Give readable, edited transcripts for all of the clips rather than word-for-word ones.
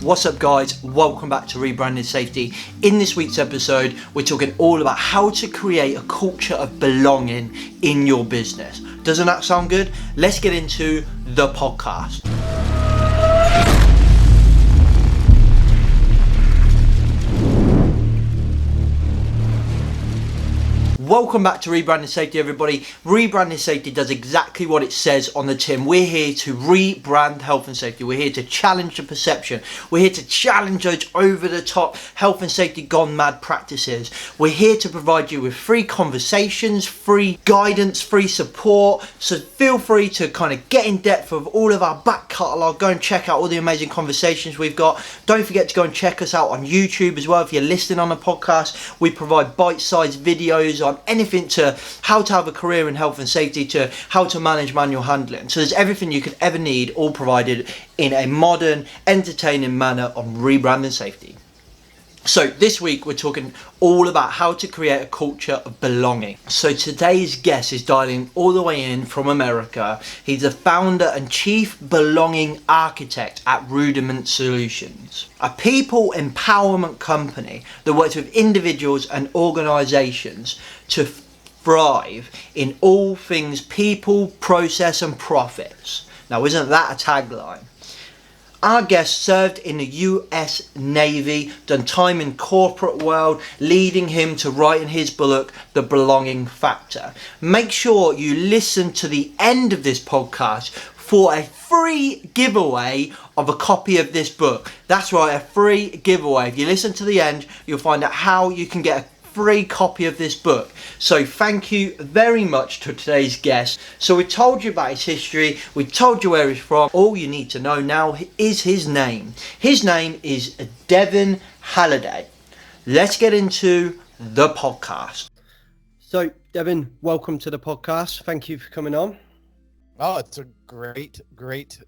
What's up guys, welcome back to Rebranding Safety. In this week's episode, we're talking all about how to create a culture of belonging in your business. Doesn't that sound good? Let's get into the podcast. Welcome back to Rebranding Safety, everybody. Rebranding Safety does exactly what it says on the tin. We're here to rebrand health and safety. We're here to challenge the perception. We're here to challenge those over-the-top health and safety gone mad practices. We're here to provide you with free conversations, free guidance, free support. So feel free to kind of get in depth with all of our back catalogue. Go and check out all the amazing conversations we've got. Don't forget to go and check us out on YouTube as well. If you're listening on a podcast, we provide bite-sized videos on anything to how to have a career in health and safety to how to manage manual handling. So there's everything you could ever need, all provided in a modern, entertaining manner on rebranding safety. So this week we're talking all about how to create a culture of belonging. So today's guest is dialing all the way in from America. He's the founder and chief belonging architect at Rudiment Solutions, a people empowerment company that works with individuals and organizations to thrive in all things people, process and profits. Now, isn't that a tagline? Our guest served in the US Navy, done time in corporate world, leading him to writing his book, The Belonging Factor. Make sure you listen to the end of this podcast for a free giveaway of a copy of this book. That's right, a free giveaway. If you listen to the end, you'll find out how you can get a free copy of this book. So thank you very much to today's guest. So we told you about his history, we told you where he's from. All you need to know now is his name. His name is Devin Haliday. Let's get into the podcast. So Devin, welcome to the podcast. Thank you for coming on. Oh, it's a great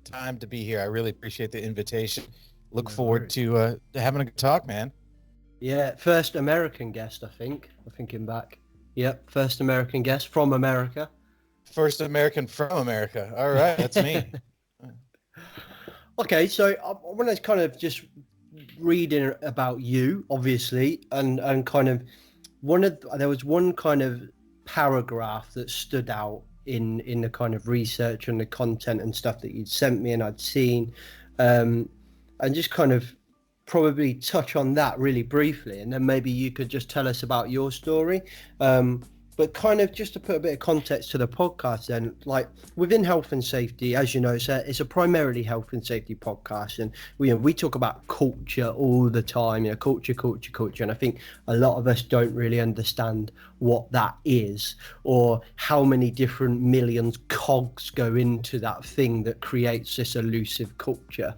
time to be here. I really appreciate the invitation. Look forward to having a good talk, man. Yeah, first American guest, I think. I'm thinking back. Yep, first American guest from America. First American from America. All right, that's me. Okay, so I want to kind of just read in about you, obviously, and kind of there was one kind of paragraph that stood out in the kind of research and the content and stuff that you'd sent me and I'd seen, and just kind of probably touch on that really briefly, and then maybe you could just tell us about your story, but kind of just to put a bit of context to the podcast then, like within health and safety, as you know, it's a primarily health and safety podcast, and we talk about culture all the time, culture, and I think a lot of us don't really understand what that is or how many different millions cogs go into that thing that creates this elusive culture.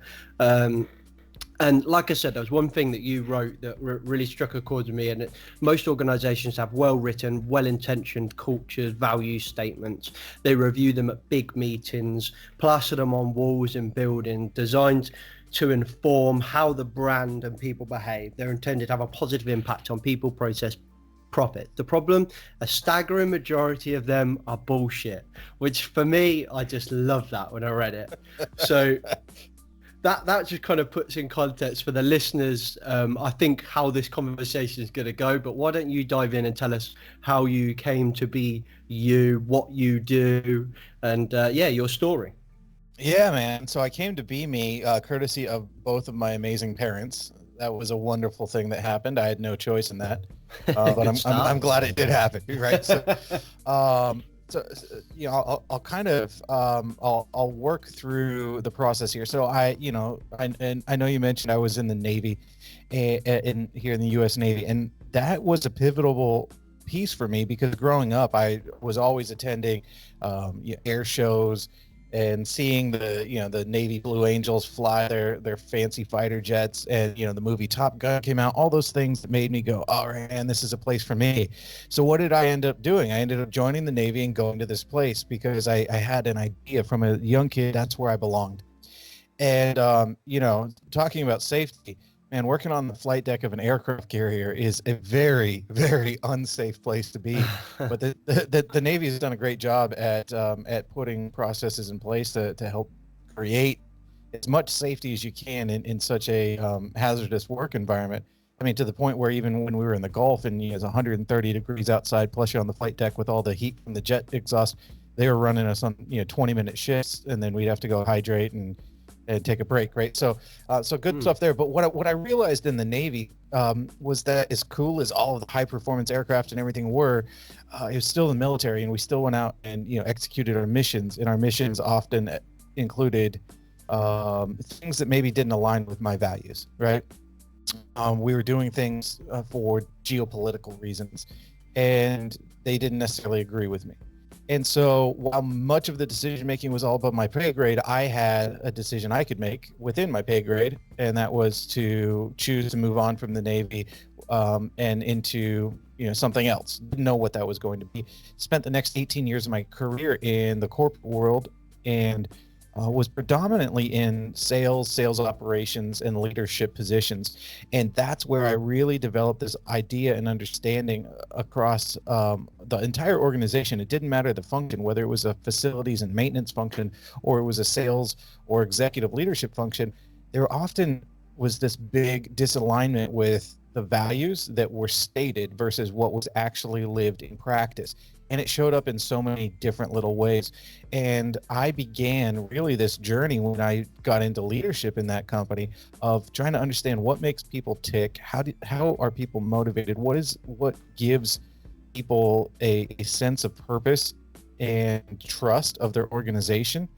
And like I said, there was one thing that you wrote that really struck a chord with me, and most organizations have well-written, well-intentioned cultures, value statements. They review them at big meetings, plaster them on walls in buildings, designed to inform how the brand and people behave. They're intended to have a positive impact on people, process, profit. The problem, a staggering majority of them are bullshit, which for me, I just love that when I read it. So that just kind of puts in context for the listeners, I think, how this conversation is going to go. But why don't you dive in and tell us how you came to be you, what you do, and your story. Yeah, man. So I came to be me, courtesy of both of my amazing parents. That was a wonderful thing that happened. I had no choice in that, but I'm glad it did happen. Right. So, I'll kind of I'll work through the process here. So I know you mentioned I was in the Navy, here in the U.S. Navy, and that was a pivotal piece for me because growing up I was always attending air shows and seeing the Navy Blue Angels fly their fancy fighter jets, and the movie Top Gun came out, all those things that made me go, all right, man, this is a place for me. So what did I end up doing? I ended up joining the Navy and going to this place because I had an idea from a young kid, that's where I belonged. And talking about safety, man, working on the flight deck of an aircraft carrier is a very, very unsafe place to be. But the Navy has done a great job at putting processes in place to help create as much safety as you can in such a hazardous work environment. I mean, to the point where even when we were in the Gulf and it's 130 degrees outside, plus you're on the flight deck with all the heat from the jet exhaust, they were running us on 20-minute shifts, and then we'd have to go hydrate and take a break, right? So good stuff there. But what I realized in the Navy was that as cool as all of the high performance aircraft and everything were, it was still the military, and we still went out and executed our missions, and our missions often included things that maybe didn't align with my values, right? We were doing things for geopolitical reasons, and they didn't necessarily agree with me. And so while much of the decision making was all above my pay grade, I had a decision I could make within my pay grade, and that was to choose to move on from the Navy and into something else. Didn't know what that was going to be. Spent the next 18 years of my career in the corporate world, and was predominantly in sales operations, and leadership positions. And that's where I really developed this idea and understanding across the entire organization. It didn't matter the function, whether it was a facilities and maintenance function, or it was a sales or executive leadership function. There often was this big disalignment with the values that were stated versus what was actually lived in practice. And it showed up in so many different little ways. And I began really this journey when I got into leadership in that company of trying to understand what makes people tick. How are people motivated? What gives people a sense of purpose and trust of their organization,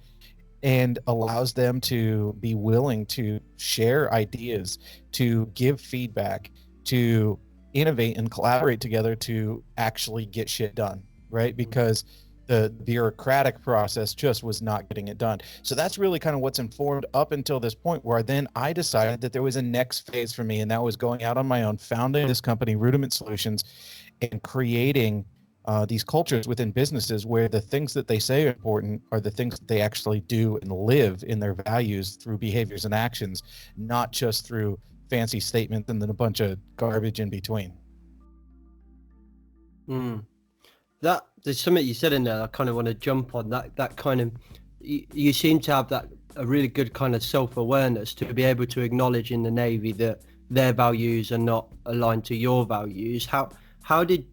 and allows them to be willing to share ideas, to give feedback, to innovate and collaborate together to actually get shit done, right? Because the bureaucratic process just was not getting it done. So that's really kind of what's informed up until this point, where then I decided that there was a next phase for me, and that was going out on my own, founding this company, Rudiment Solutions, and creating these cultures within businesses where the things that they say are important are the things that they actually do and live in their values through behaviors and actions, not just through fancy statements and then a bunch of garbage in between. That there's something you said in there I kind of want to jump on. That kind of, you seem to have a really good kind of self-awareness to be able to acknowledge in the Navy that their values are not aligned to your values. How did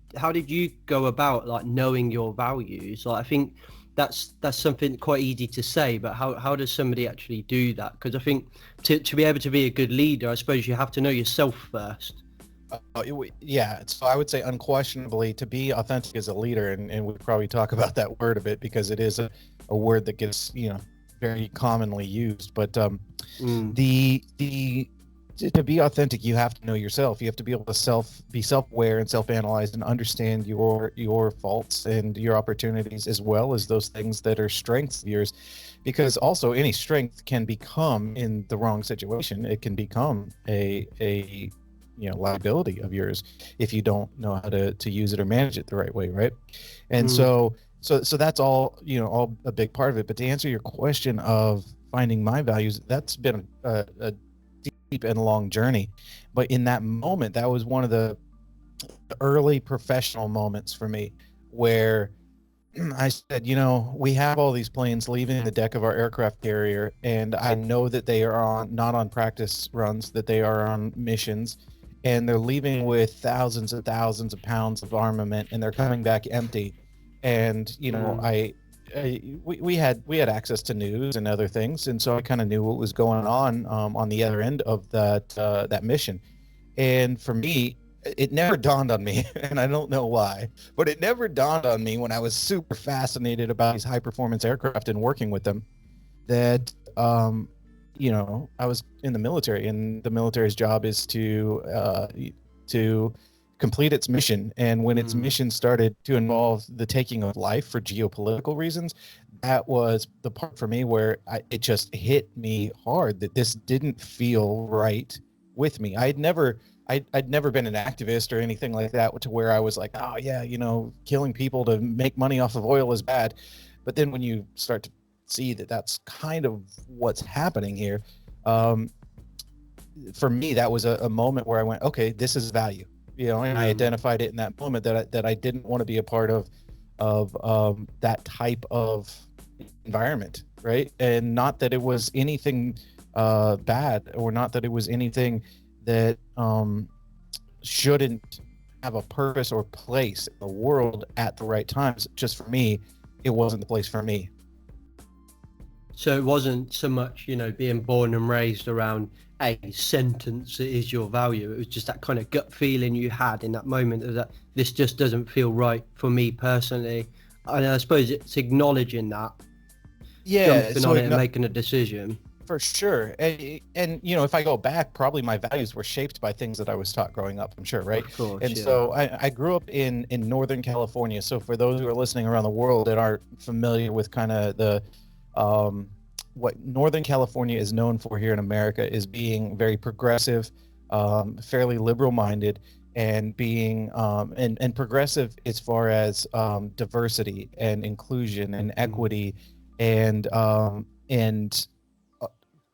you go about like knowing your values? Like, I think that's something quite easy to say, but how does somebody actually do that? Because I think to be able to be a good leader, I suppose you have to know yourself first. Yeah, so I would say unquestionably, to be authentic as a leader, and we'll probably talk about that word a bit because it is a word that gets very commonly used. But to be authentic, you have to know yourself. You have to be able to be self-aware and self-analyze and understand your faults and your opportunities, as well as those things that are strengths of yours. Because also any strength can become, in the wrong situation, it can become a liability of yours if you don't know how to use it or manage it the right way, right? And so that's all all a big part of it. But to answer your question of finding my values, that's been a deep and long journey. But in that moment, that was one of the early professional moments for me, where I said, we have all these planes leaving the deck of our aircraft carrier, and I know that they are not on practice runs, that they are on missions, and they're leaving with thousands and thousands of pounds of armament, and they're coming back empty. And we had access to news and other things, and so I kind of knew what was going on the other end of that mission. And for me, it never dawned on me, and I don't know why, but it never dawned on me when I was super fascinated about these high performance aircraft and working with them, that I was in the military, and the military's job is to complete its mission. And when its mission started to involve the taking of life for geopolitical reasons, that was the part for me where it just hit me hard that this didn't feel right with me. I'd never been an activist or anything like that to where I was like, oh yeah, killing people to make money off of oil is bad. But then when you start to see that that's kind of what's happening here, for me, that was a moment where I went, okay, this is value. And I identified it in that moment that I didn't want to be a part of that type of environment, right? And not that it was anything bad, or not that it was anything that shouldn't have a purpose or place in the world at the right times. Just for me, it wasn't the place for me. So it wasn't so much, being born and raised around a sentence that is your value. It was just that kind of gut feeling you had in that moment of that this just doesn't feel right for me personally. And I suppose it's acknowledging that, jumping on it and making a decision. For sure. And if I go back, probably my values were shaped by things that I was taught growing up, I'm sure, right? Of course, and so I grew up in Northern California. So for those who are listening around the world that aren't familiar with kind of the what Northern California is known for here in America is being very progressive, fairly liberal-minded, and being and progressive as far as diversity and inclusion and equity, and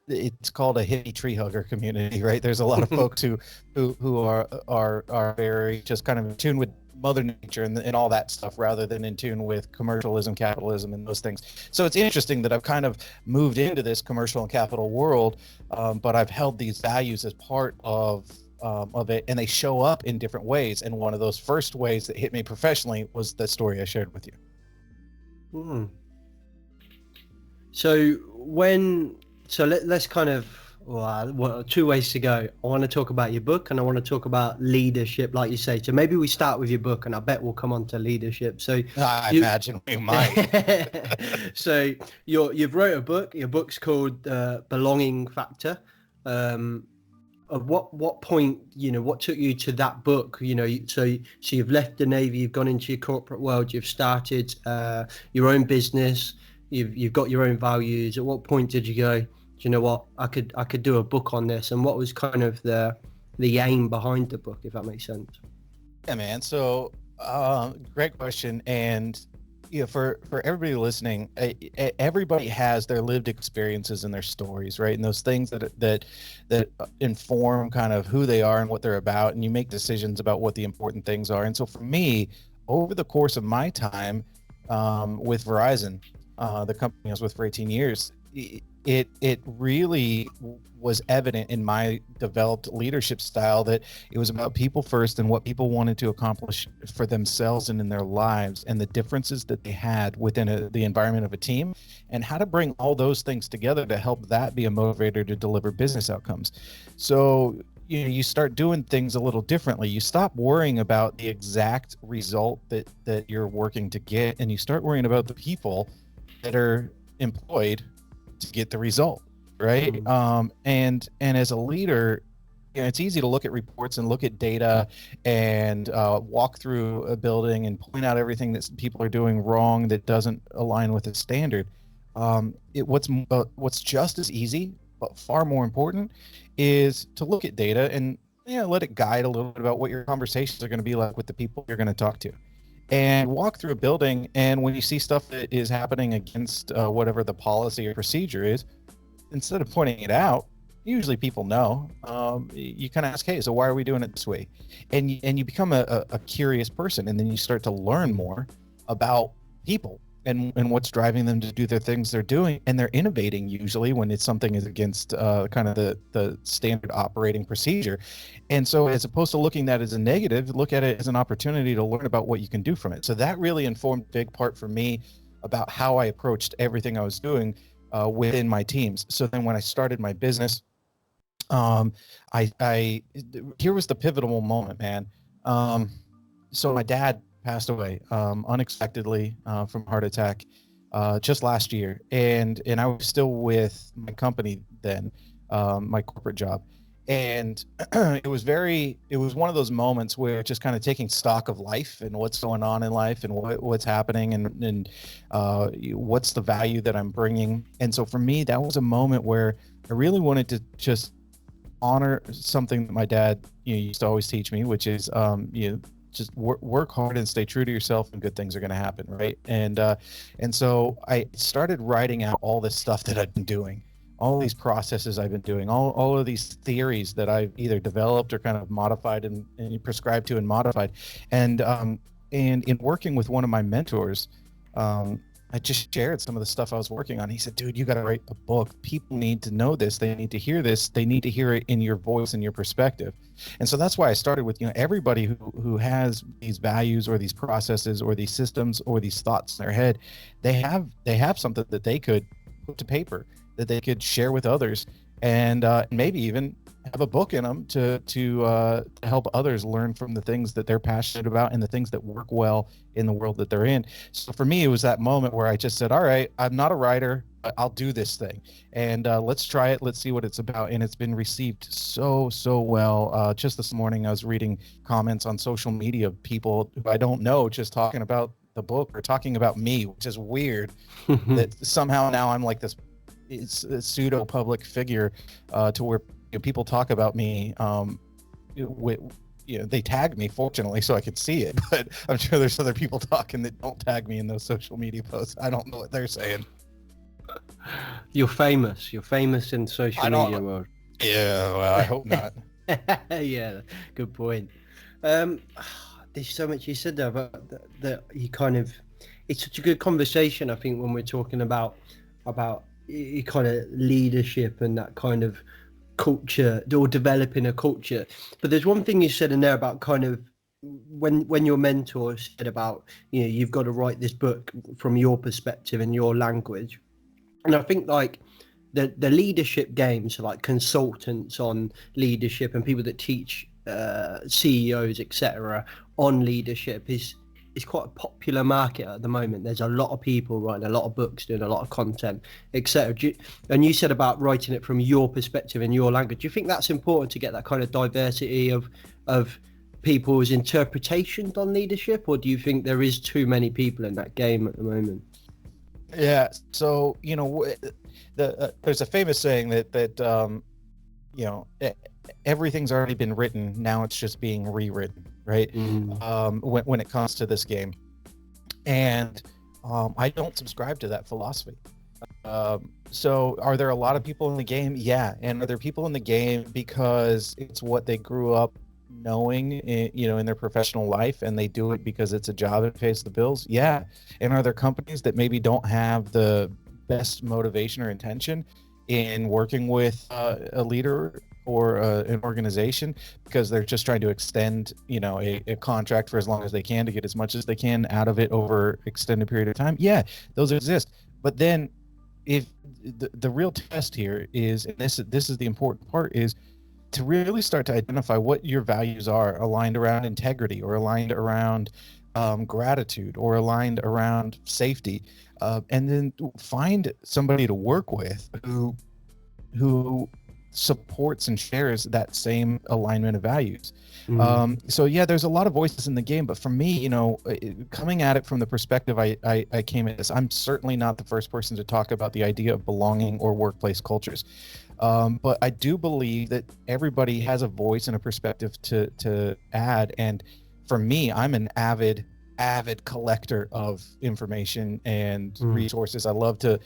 it's called a hippie tree hugger community, right? There's a lot of folks who are very just kind of in tune with Mother Nature and all that stuff, rather than in tune with commercialism, capitalism, and those things. So it's interesting that I've kind of moved into this commercial and capital world, but I've held these values as part of it, and they show up in different ways. And one of those first ways that hit me professionally was the story I shared with you. Mm. So let's kind of, two ways to go. I want to talk about your book, and I want to talk about leadership, like you say. So maybe we start with your book, and I bet we'll come on to leadership. So I imagine we might. So you've wrote a book. Your book's called Belonging Factor. At what point, what took you to that book? So you've left the Navy, you've gone into your corporate world, you've started your own business, you've got your own values. At what point did you go, you know what, I could do a book on this? And what was kind of the aim behind the book, if that makes sense? Yeah, man. So great question. And for everybody listening, everybody has their lived experiences and their stories, right? And those things that inform kind of who they are and what they're about, and you make decisions about what the important things are. And so for me, over the course of my time with Verizon, the company I was with for 18 years, it really was evident in my developed leadership style that it was about people first and what people wanted to accomplish for themselves and in their lives, and the differences that they had within the environment of a team, and how to bring all those things together to help that be a motivator to deliver business outcomes. So you start doing things a little differently. You stop worrying about the exact result that you're working to get, and you start worrying about the people that are employed to get the result, right? And as a leader, it's easy to look at reports and look at data and walk through a building and point out everything that people are doing wrong that doesn't align with the standard. What's just as easy but far more important is to look at data and let it guide a little bit about what your conversations are going to be like with the people you're going to talk to. And walk through a building, and when you see stuff that is happening against whatever the policy or procedure is, instead of pointing it out, usually people know. You kind of ask, hey, so why are we doing it this way? And you become a curious person, and then you start to learn more about people and what's driving them to do their things they're doing. And they're innovating usually when it's something is against kind of the standard operating procedure. And so as opposed to looking at it as a negative, look at it as an opportunity to learn about what you can do from it. So that really informed a big part for me about how I approached everything I was doing within my teams. So then when I started my business, here was the pivotal moment, man. So my dad passed away unexpectedly from a heart attack just last year, and I was still with my company then, my corporate job, and it was one of those moments where just kind of taking stock of life and what's going on in life and what's happening and what's the value that I'm bringing. And so for me, that was a moment where I really wanted to just honor something that my dad used to always teach me, which is just work hard and stay true to yourself, and good things are going to happen, right? And so I started writing out all this stuff that I've been doing, all these processes I've been doing, all of these theories that I've either developed or kind of modified and prescribed to and modified. And in working with one of my mentors, I just shared some of the stuff I was working on. He said, dude, you got to write a book. People need to know this. They need to hear this. They need to hear it in your voice and your perspective. And so that's why I started with, everybody who has these values or these processes or these systems or these thoughts in their head, they have something that they could put to paper, that they could share with others, and maybe even have a book in them to help others learn from the things that they're passionate about and the things that work well in the world that they're in. So for me, it was that moment where I just said, all right, I'm not a writer, but I'll do this thing, and let's try it. Let's see what it's about. And it's been received so well. Just this morning, I was reading comments on social media of people who I don't know just talking about the book or talking about me, which is weird. That somehow now I'm like this, it's a pseudo public figure, to where people talk about me. They tag me, fortunately, so I could see it, but I'm sure there's other people talking that don't tag me in those social media posts. I don't know what they're saying. You're famous in social media world. Yeah, well, I hope not. Yeah, good point. There's so much you said there about that you kind of, it's such a good conversation, I think, when we're talking about kind of leadership and that kind of culture, or developing a culture. But there's one thing you said in there about kind of when your mentor said about, you've got to write this book from your perspective and your language. And I think like the leadership games, so like consultants on leadership and people that teach CEOs, etc., on leadership is quite a popular market at the moment. There's a lot of people writing a lot of books, doing a lot of content, etc. And you said about writing it from your perspective and your language. Do you think that's important to get that kind of diversity of people's interpretations on leadership, or do you think there is too many people in that game at the moment? Yeah. So there's a famous saying that everything's already been written. Now it's just being rewritten, right? When it comes to this game, and I don't subscribe to that philosophy. So are there a lot of people in the game? Yeah. And are there people in the game because it's what they grew up knowing, in their professional life, and they do it because it's a job and pays the bills? Yeah. And are there companies that maybe don't have the best motivation or intention in working with a leader or an organization because they're just trying to extend, a contract for as long as they can to get as much as they can out of it over extended period of time? Yeah, those exist. But then if the real test here is, and this is the important part, is to really start to identify what your values are, aligned around integrity or aligned around gratitude or aligned around safety, and then find somebody to work with who supports and shares that same alignment of values. So yeah, there's a lot of voices in the game, but for me, coming at it from the perspective I came at this, I'm certainly not the first person to talk about the idea of belonging or workplace cultures. But I do believe that everybody has a voice and a perspective to add. And for me, I'm an avid collector of information and resources. I love to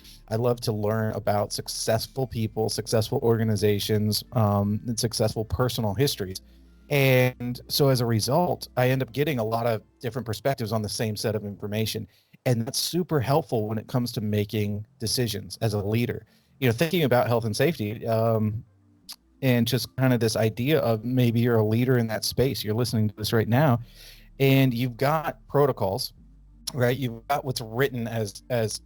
learn about successful people, successful organizations, and successful personal histories. And so as a result, I end up getting a lot of different perspectives on the same set of information. And that's super helpful when it comes to making decisions as a leader. Thinking about health and safety, and just kind of this idea of maybe you're a leader in that space. You're listening to this right now, and you've got protocols, right? You've got what's written as the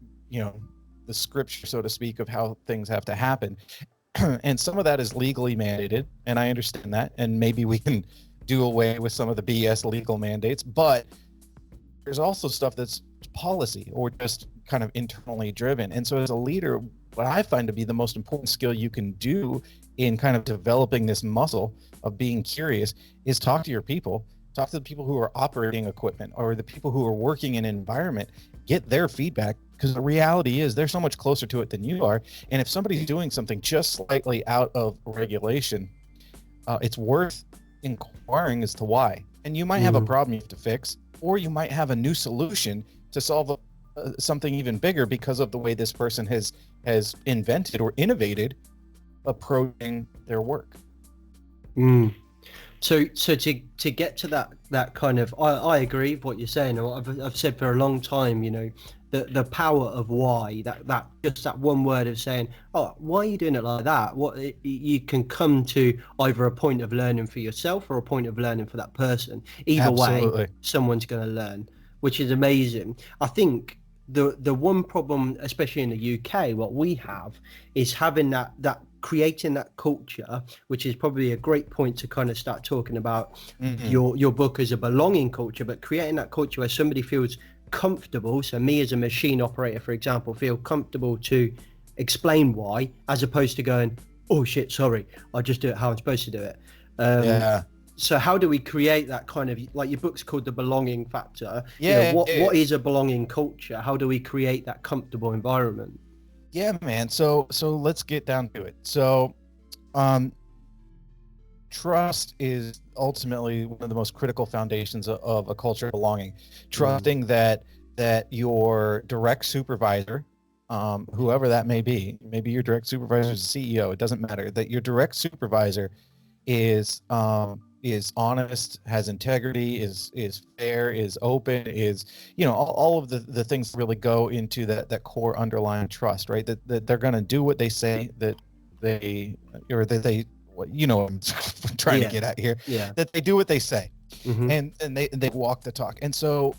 scripture, so to speak, of how things have to happen. And some of that is legally mandated, and I understand that, and maybe we can do away with some of the BS legal mandates, but there's also stuff that's policy or just kind of internally driven. And so as a leader, what I find to be the most important skill you can do in kind of developing this muscle of being curious is talk to your people, talk to the people who are operating equipment or the people who are working in an environment, get their feedback, because the reality is they're so much closer to it than you are. And if somebody's doing something just slightly out of regulation, it's worth inquiring as to why. And you might have a problem you have to fix, or you might have a new solution to solve something even bigger because of the way this person has invented or innovated approaching their work. So to get to that kind of, I agree with what you're saying. I've said for a long time, the power of why, that just that one word of saying, oh, why are you doing it like that? You can come to either a point of learning for yourself or a point of learning for that person. Either Absolutely. way, someone's going to learn, which is amazing. I think the one problem, especially in the UK, what we have is having that creating that culture, which is probably a great point to kind of start talking about your book as a belonging culture, but creating that culture where somebody feels comfortable. So me as a machine operator, for example, feel comfortable to explain why, as opposed to going, oh shit, sorry, I'll just do it how I'm supposed to do it. Yeah. So how do we create that kind of, like your book's called The Belonging Factor? Yeah. What is a belonging culture? How do we create that comfortable environment? Yeah, man. So let's get down to it. So, trust is ultimately one of the most critical foundations of a culture of belonging. Trusting that your direct supervisor, whoever that may be, maybe your direct supervisor is the CEO, it doesn't matter, that your direct supervisor is honest, has integrity, is fair, is open, is, all of the things that really go into that core underlying trust, right? That they're going to do what they say, that they what I'm trying to get at here, that they do what they say. And they walk the talk. And so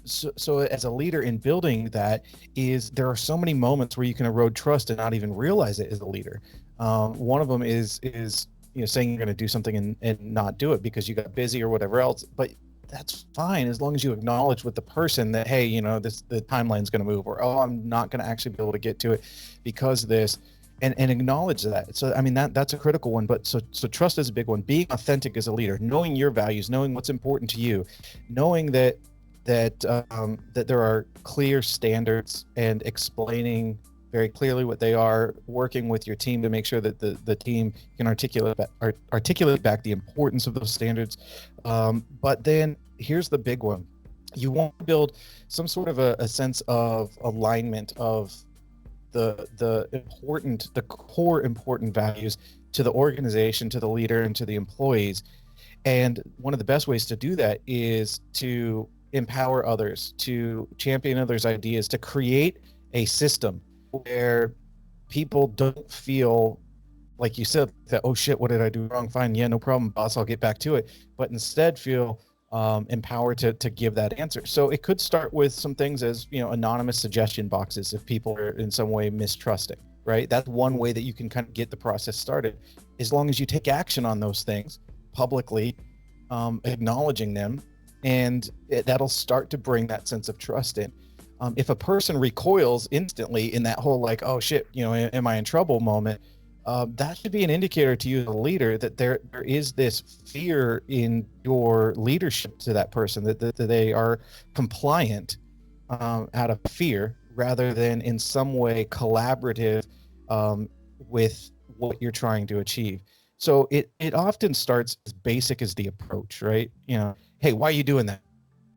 as a leader in building that, there are so many moments where you can erode trust and not even realize it as a leader. One of them is saying you're going to do something and not do it because you got busy or whatever else. But that's fine as long as you acknowledge with the person that, hey, the timeline's going to move, or, oh, I'm not going to actually be able to get to it because of this, and acknowledge that. So, I mean, that's a critical one. But so trust is a big one. Being authentic as a leader, knowing your values, knowing what's important to you, knowing that there are clear standards, and explaining very clearly what they are, working with your team to make sure that the team can articulate back the importance of those standards. But then here's the big one. You want to build some sort of a sense of alignment of the core important values to the organization, to the leader, and to the employees. And one of the best ways to do that is to empower others, to champion others' ideas, to create a system where people don't feel, like you said, that, oh shit, what did I do wrong? Fine, yeah, no problem, boss, I'll get back to it. But instead feel empowered to give that answer. So it could start with some things as, anonymous suggestion boxes if people are in some way mistrusting, right? That's one way that you can kind of get the process started, as long as you take action on those things publicly, acknowledging them, and that'll start to bring that sense of trust in. If a person recoils instantly in that whole, like, oh shit, am I in trouble moment, that should be an indicator to you, the leader, that there is this fear in your leadership to that person, that they are compliant out of fear rather than in some way collaborative with what you're trying to achieve. So it often starts as basic as the approach, right? Hey, why are you doing that?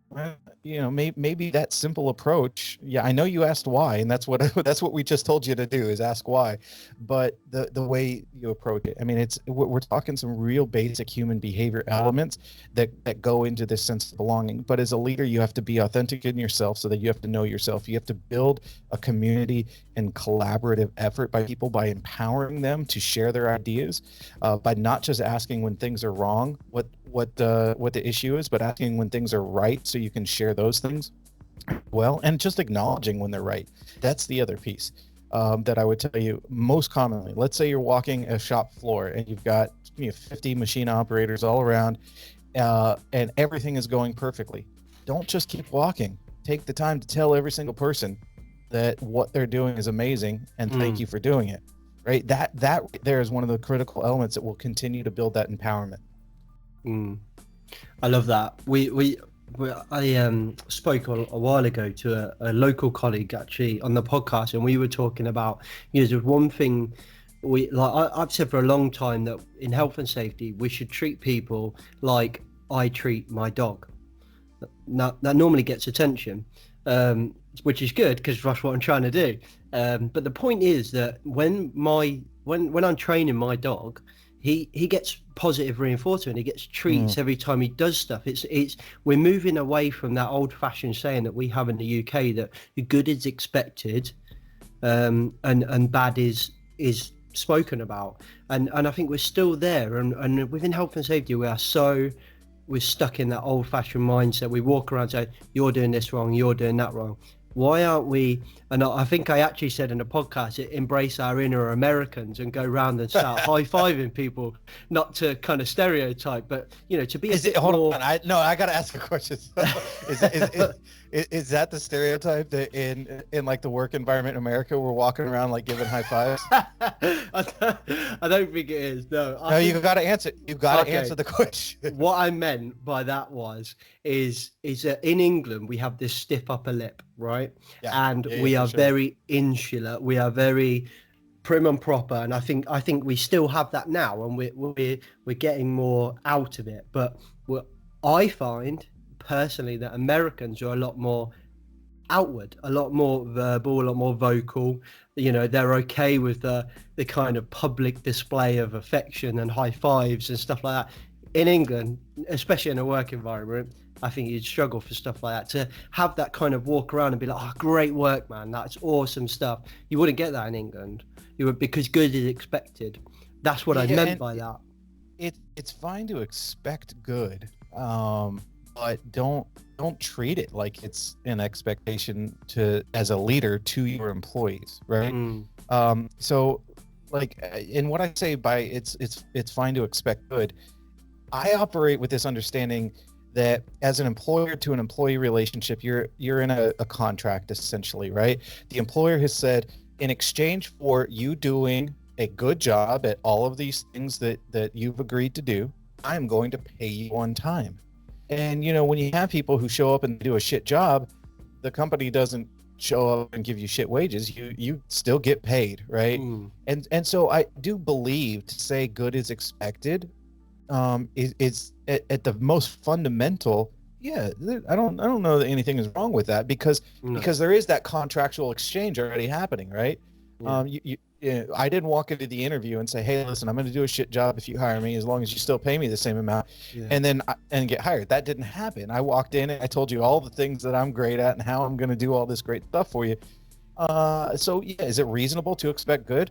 Well, maybe that simple approach. Yeah, I know you asked why, and that's what we just told you to do, is ask why. But the way you approach it, I mean, we're talking some real basic human behavior elements that go into this sense of belonging. But as a leader, you have to be authentic in yourself, so that you have to know yourself. You have to build a community and collaborative effort by people, by empowering them to share their ideas, by not just asking when things are wrong, what the issue is, but asking when things are right, so you can share those things well, and just acknowledging when they're right. That's the other piece that I would tell you most commonly. Let's say you're walking a shop floor and you've got 50 machine operators all around, and everything is going perfectly. Don't just keep walking. Take the time to tell every single person that what they're doing is amazing, and thank you for doing it. Right? That there is one of the critical elements that will continue to build that empowerment. I love that. I spoke a while ago to a local colleague actually on the podcast, and we were talking about, there's one thing I've said for a long time, that in health and safety we should treat people like I treat my dog. Now, that normally gets attention, which is good because that's what I'm trying to do. But the point is that when I'm training my dog, he gets positive reinforcement. He gets treats every time he does stuff. It's we're moving away from that old-fashioned saying that we have in the UK that good is expected, and bad is spoken about. And I think we're still there. And within health and safety, we're stuck in that old-fashioned mindset. We walk around saying, "You're doing this wrong. You're doing that wrong." Why aren't we? And I think I actually said in a podcast, embrace our inner Americans and go around and start high-fiving people, not to kind of stereotype, but to be. Hold on, I got to ask a question. Is that the stereotype that in like the work environment in America, we're walking around like giving high fives? I don't think it is. No. You got to answer. You got to answer the question. What I meant by that is that in England we have this stiff upper lip, right? Yeah. And we are very insular. We are very prim and proper, and I think we still have that now, and we're getting more out of it. But I find personally that Americans are a lot more outward, a lot more verbal, a lot more vocal. They're okay with the kind of public display of affection and high fives and stuff like that. In England, especially in a work environment, I think you'd struggle for stuff like that. To have that kind of walk around and be like, "Oh, great work, man, that's awesome stuff." You wouldn't get that in England. You would, because good is expected. That's what I meant by that. It's fine to expect good, but don't treat it like it's an expectation as a leader to your employees, right? So, like, in what I say by it's fine to expect good, I operate with this understanding that as an employer to an employee relationship, you're in a contract essentially, right? The employer has said, in exchange for you doing a good job at all of these things that you've agreed to do, I'm going to pay you on time. And when you have people who show up and do a shit job, the company doesn't show up and give you shit wages. You still get paid, right? And so I do believe to say good is expected is at the most fundamental. I don't know that anything is wrong with that because there is that contractual exchange already happening, right? I didn't walk into the interview and say, "Hey, listen, I'm going to do a shit job if you hire me, as long as you still pay me the same amount," and get hired. That didn't happen. I walked in and I told you all the things that I'm great at and how I'm going to do all this great stuff for you. Is it reasonable to expect good?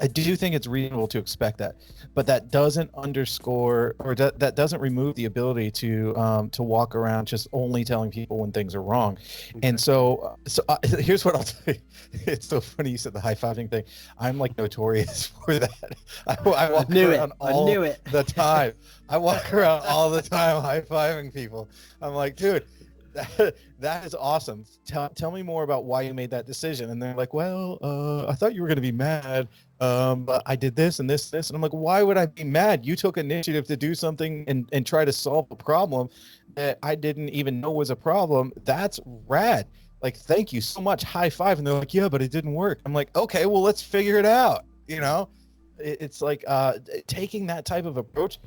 I do think it's reasonable to expect that, but that doesn't underscore or that doesn't remove the ability to walk around just only telling people when things are wrong. And so here's what I'll tell you. It's so funny you said the high-fiving thing. I'm like notorious for that. I walk around all the time. I walk around all the time high-fiving people. I'm like, dude, that is awesome. Tell me more about why you made that decision. And they're like, "Well, I thought you were going to be mad, but I did this and this. And I'm like, "Why would I be mad? You took initiative to do something and try to solve a problem that I didn't even know was a problem. That's rad. Like, thank you so much. High five." And they're like, "Yeah, but it didn't work." I'm like, "Okay, well, let's figure it out." It's like taking that type of approach.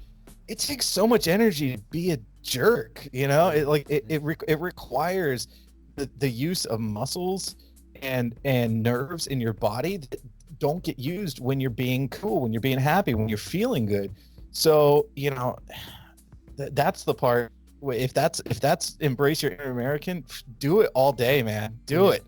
It takes so much energy to be a jerk, it requires the use of muscles and nerves in your body that don't get used when you're being cool, when you're being happy, when you're feeling good. So that's the part. If that's embrace your inner American, do it all day, man. Do it.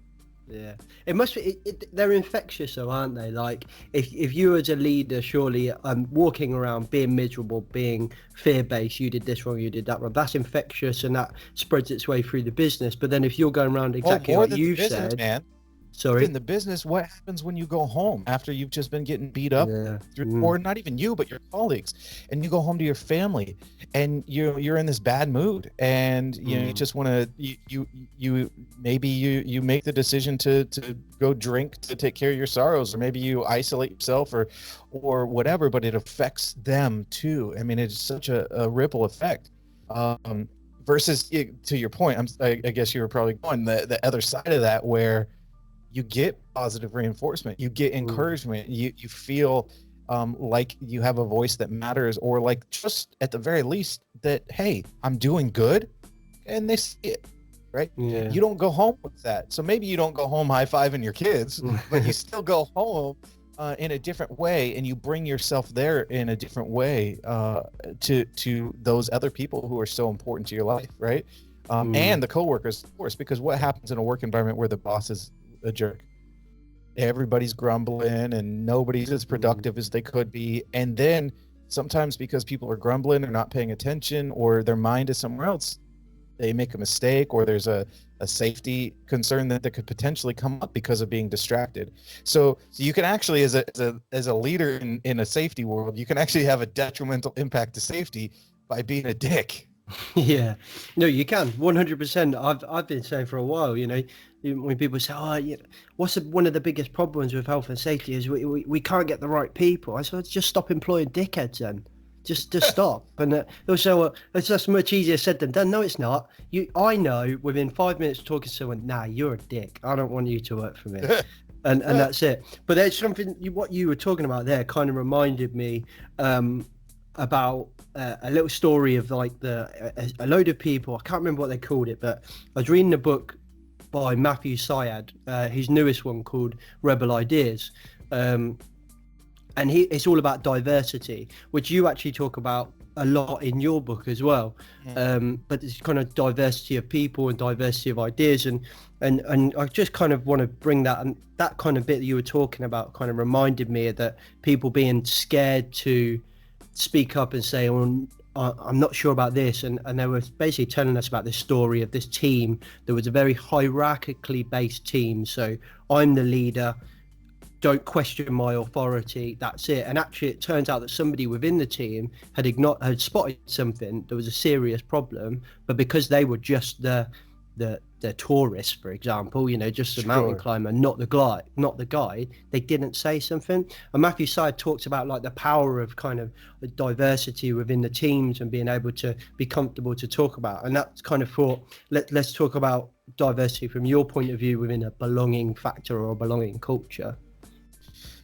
Yeah, it must be. They're infectious, though, aren't they? Like, if you as a leader, surely, walking around being miserable, being fear-based, you did this wrong, you did that wrong, that's infectious, and that spreads its way through the business. But then if you're going around exactly what you've said, man. Sorry. In the business, what happens when you go home after you've just been getting beat up, or not even you, but your colleagues, and you go home to your family, and you're in this bad mood, and you just want to you make the decision to go drink to take care of your sorrows, or maybe you isolate yourself or whatever, but it affects them too. I mean, it's such a ripple effect. Versus, to your point, I guess you were probably going the other side of that, where you get positive reinforcement, you get encouragement, you feel like you have a voice that matters, or like just at the very least that, hey, I'm doing good, and they see it, right? Yeah. You don't go home with that. So maybe you don't go home high-fiving your kids, but you still go home in a different way, and you bring yourself there in a different way to those other people who are so important to your life, right? And the coworkers, of course, because what happens in a work environment where the boss is a jerk? Everybody's grumbling and nobody's as productive as they could be. And then sometimes because people are grumbling or not paying attention or their mind is somewhere else, they make a mistake, or there's a safety concern that could potentially come up because of being distracted. So you can actually, as a leader in a safety world, you can actually have a detrimental impact to safety by being a dick. Yeah, no, you can 100%. I've been saying for a while, when people say, "Oh, yeah, one of the biggest problems with health and safety is we can't get the right people." I said, just stop employing dickheads then. Just stop. And also, it's just much easier said than done. No, it's not. I know within 5 minutes of talking to someone, nah, you're a dick. I don't want you to work for me. and that's it. But there's something, what you were talking about there kind of reminded me about a little story of like a load of people. I can't remember what they called it, but I was reading a book by Matthew Syed, his newest one called Rebel Ideas. And it's all about diversity, which you actually talk about a lot in your book as well. But it's kind of diversity of people and diversity of ideas. And I just kind of want to bring that, and that kind of bit that you were talking about kind of reminded me of that people being scared to speak up and say, oh, I'm not sure about this. And they were basically telling us about this story of this team. There was a very hierarchically based team. So I'm the leader. Don't question my authority. That's it. And actually, it turns out that somebody within the team had spotted something. There was a serious problem, but because they were just the tourist, for example, just the mountain climber, not the guide, they didn't say something. And Matthew Syed talks about like the power of kind of diversity within the teams and being able to be comfortable to talk about. And that's kind of thought. Let's talk about diversity from your point of view within a belonging factor or a belonging culture.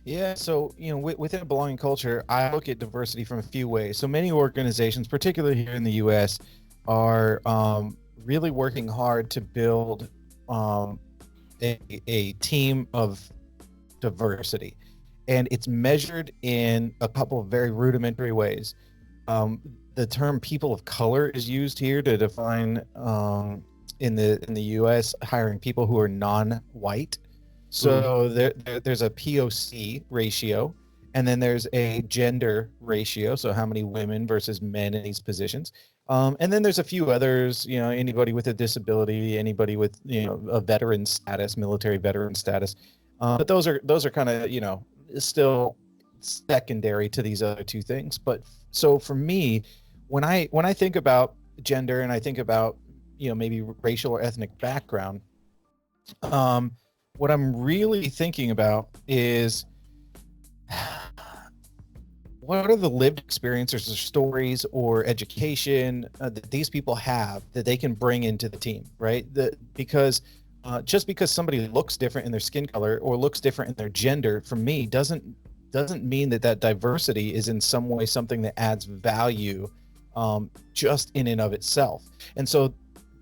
Yeah, so within a belonging culture, I look at diversity from a few ways. So many organizations, particularly here in the U.S., are really working hard to build a team of diversity, and it's measured in a couple of very rudimentary ways. The term "people of color" is used here to define in the U.S. hiring people who are non-white. So there's a POC ratio, and then there's a gender ratio. So how many women versus men in these positions. And then there's a few others, anybody with a disability, anybody with, a veteran status, military veteran status. But those are kind of, still secondary to these other two things. But so for me, when I think about gender and I think about, maybe racial or ethnic background, what I'm really thinking about is what are the lived experiences or stories or education that these people have that they can bring into the team, right? Because just because somebody looks different in their skin color or looks different in their gender, for me, doesn't mean that diversity is in some way something that adds value just in and of itself. And so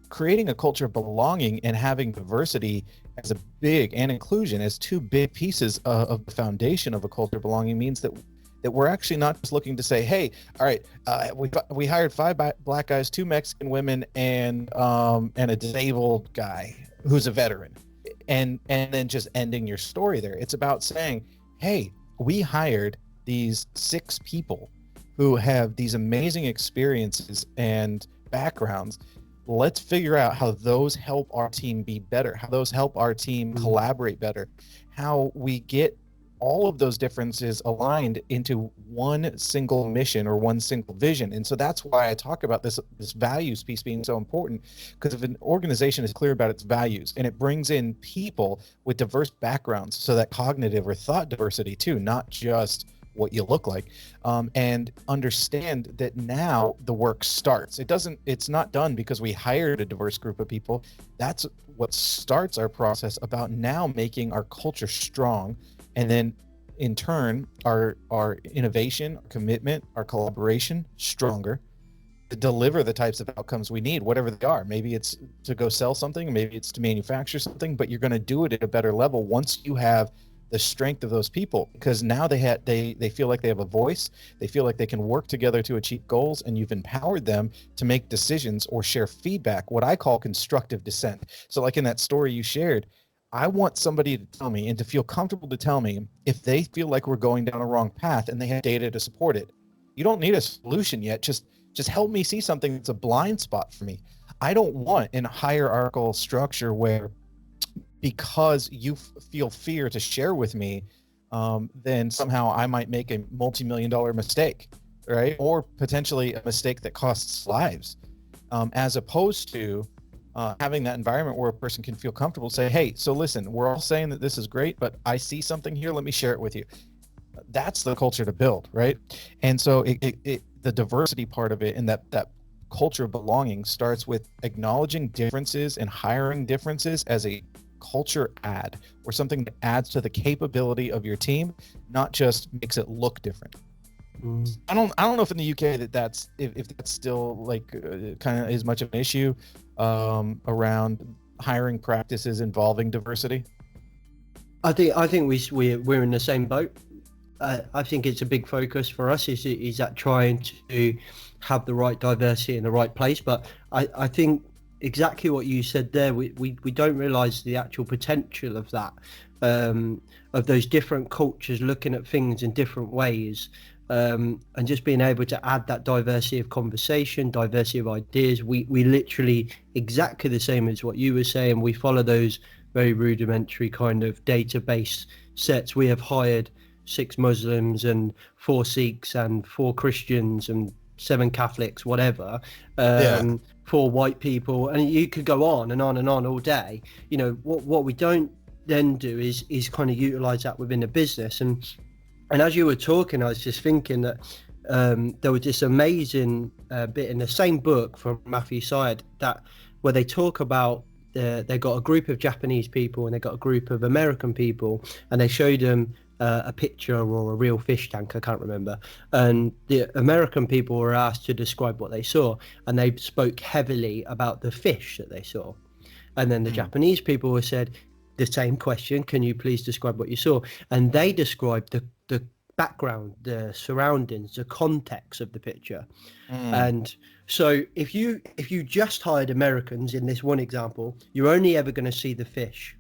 creating a culture of belonging and having diversity as a big, and inclusion as two big pieces of the foundation of a culture of belonging means that we're actually not just looking to say, hey, all right, we hired 5 black guys, 2 Mexican women, and a disabled guy who's a veteran, and then just ending your story there. It's about saying, hey, we hired these 6 people who have these amazing experiences and backgrounds. Let's figure out how those help our team be better, how those help our team collaborate better, how we get all of those differences aligned into one single mission or one single vision. And so that's why I talk about this values piece being so important, because if an organization is clear about its values and it brings in people with diverse backgrounds, so that cognitive or thought diversity too, not just what you look like, and understand that now the work starts. It's not done because we hired a diverse group of people. That's what starts our process about now making our culture strong. And then in turn, our innovation, our commitment, our collaboration stronger to deliver the types of outcomes we need, whatever they are. Maybe it's to go sell something, maybe it's to manufacture something, but you're going to do it at a better level once you have the strength of those people, because now they feel like they have a voice, they feel like they can work together to achieve goals, and you've empowered them to make decisions or share feedback, what I call constructive dissent. So like in that story you shared, I want somebody to tell me and to feel comfortable to tell me if they feel like we're going down a wrong path and they have data to support it. You don't need a solution yet. Just help me see something that's a blind spot for me. I don't want in a hierarchical structure where, because you feel fear to share with me, then somehow I might make a multi-million-dollar mistake, right? Or potentially a mistake that costs lives, as opposed to having that environment where a person can feel comfortable, say, hey, so listen, we're all saying that this is great, but I see something here. Let me share it with you. That's the culture to build, right? And so the diversity part of it, and that culture of belonging, starts with acknowledging differences and hiring differences as a culture add, or something that adds to the capability of your team, not just makes it look different. I don't know if in the UK that's still like kind of as much of an issue around hiring practices involving diversity. I think we're in the same boat. I think it's a big focus for us is that trying to have the right diversity in the right place. But I think exactly what you said there, we don't realize the actual potential of that, of those different cultures looking at things in different ways, and just being able to add that diversity of conversation, diversity of ideas. We literally, exactly the same as what you were saying, we follow those very rudimentary kind of database sets. We have hired 6 Muslims and 4 Sikhs and 4 Christians and 7 Catholics, whatever, 4 white people, and you could go on and on and on all day. You know, what we don't then do is kind of utilize that within the business. And as you were talking, I was just thinking that there was this amazing bit in the same book from Matthew Syed that where they talk about they got a group of Japanese people and they got a group of American people, and they showed them a picture or a real fish tank, I can't remember, and the American people were asked to describe what they saw, and they spoke heavily about the fish that they saw. And then the Japanese people were said the same question, can you please describe what you saw? And they described the background, the surroundings, the context of the picture. And so if you just hired Americans in this one example, you're only ever going to see the fish.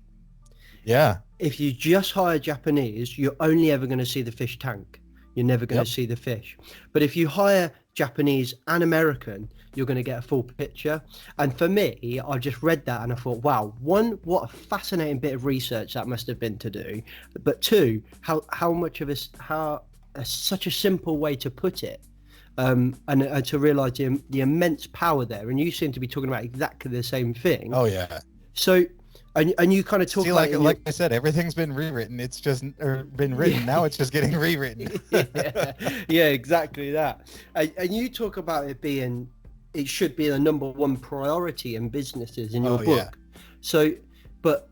Yeah. If you just hire Japanese, you're only ever going to see the fish tank. You're never going to see the fish. But if you hire Japanese and American, you're going to get a full picture. And for me, I just read that and I thought, wow, one, what a fascinating bit of research that must have been to do. But two, how much of us, such a simple way to put it. And to realize the immense power there. And you seem to be talking about exactly the same thing. Oh yeah. So, and you kind of talk about like I said, everything's been rewritten. It's just been written. Now it's just getting rewritten. yeah, exactly that. And you talk about it should be the number one priority in businesses in your book. Yeah. So, but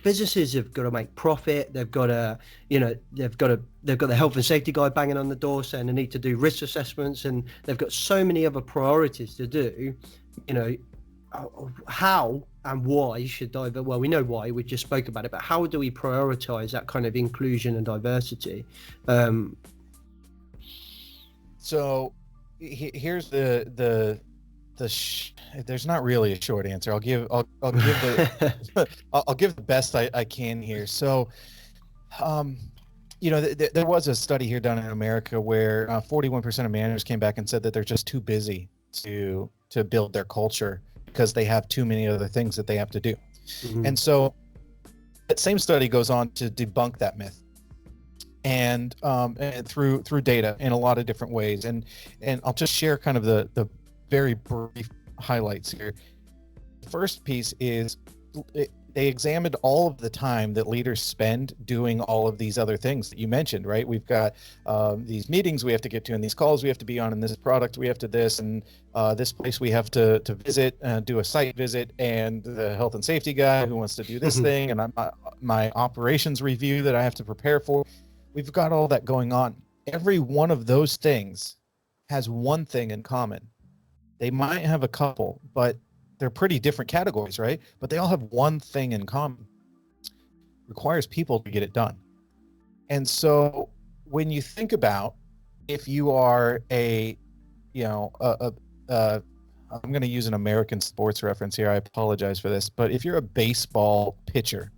businesses have got to make profit. They've got to, they've got the health and safety guy banging on the door saying they need to do risk assessments, and they've got so many other priorities to do. How and why should diversity? Well, we know why. We just spoke about it, but how do we prioritize that kind of inclusion and diversity? So here's there's not really a short answer. I'll give I'll give the best I can here. So, there was a study here done in America where 41% of managers came back and said that they're just too busy to build their culture because they have too many other things that they have to do. Mm-hmm. And so that same study goes on to debunk that myth, and through data in a lot of different ways. And I'll just share kind of the very brief highlights here. The first piece is they examined all of the time that leaders spend doing all of these other things that you mentioned, right? We've got these meetings we have to get to, and these calls we have to be on, and this product we have to this, and this place we have to visit, do a site visit, and the health and safety guy who wants to do this thing, and my operations review that I have to prepare for. We've got all that going on. Every one of those things has one thing in common. They might have a couple, but they're pretty different categories, right? But they all have one thing in common. Requires people to get it done. And so when you think about, if you are I'm going to use an American sports reference here. I apologize for this, but if you're a baseball pitcher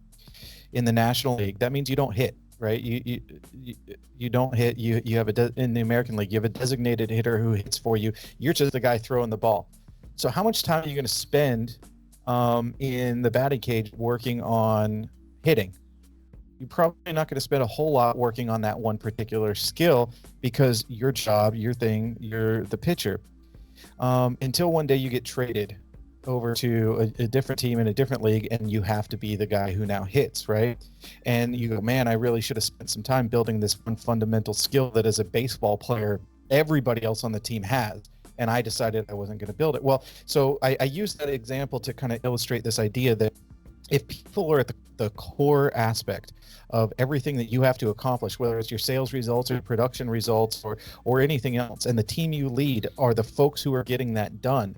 in the National League, that means you don't hit, right? You don't hit. You have in the American League, you have a designated hitter who hits for you. You're just the guy throwing the ball. So how much time are you going to spend in the batting cage working on hitting? You're probably not going to spend a whole lot working on that one particular skill, because your job, your thing, you're the pitcher. Until one day you get traded over to a different team in a different league, and you have to be the guy who now hits, right? And you go, man, I really should have spent some time building this one fundamental skill that as a baseball player, everybody else on the team has. And I decided I wasn't going to build it. Well, so I use that example to kind of illustrate this idea that if people are at the core aspect of everything that you have to accomplish, whether it's your sales results or production results or anything else, and the team you lead are the folks who are getting that done,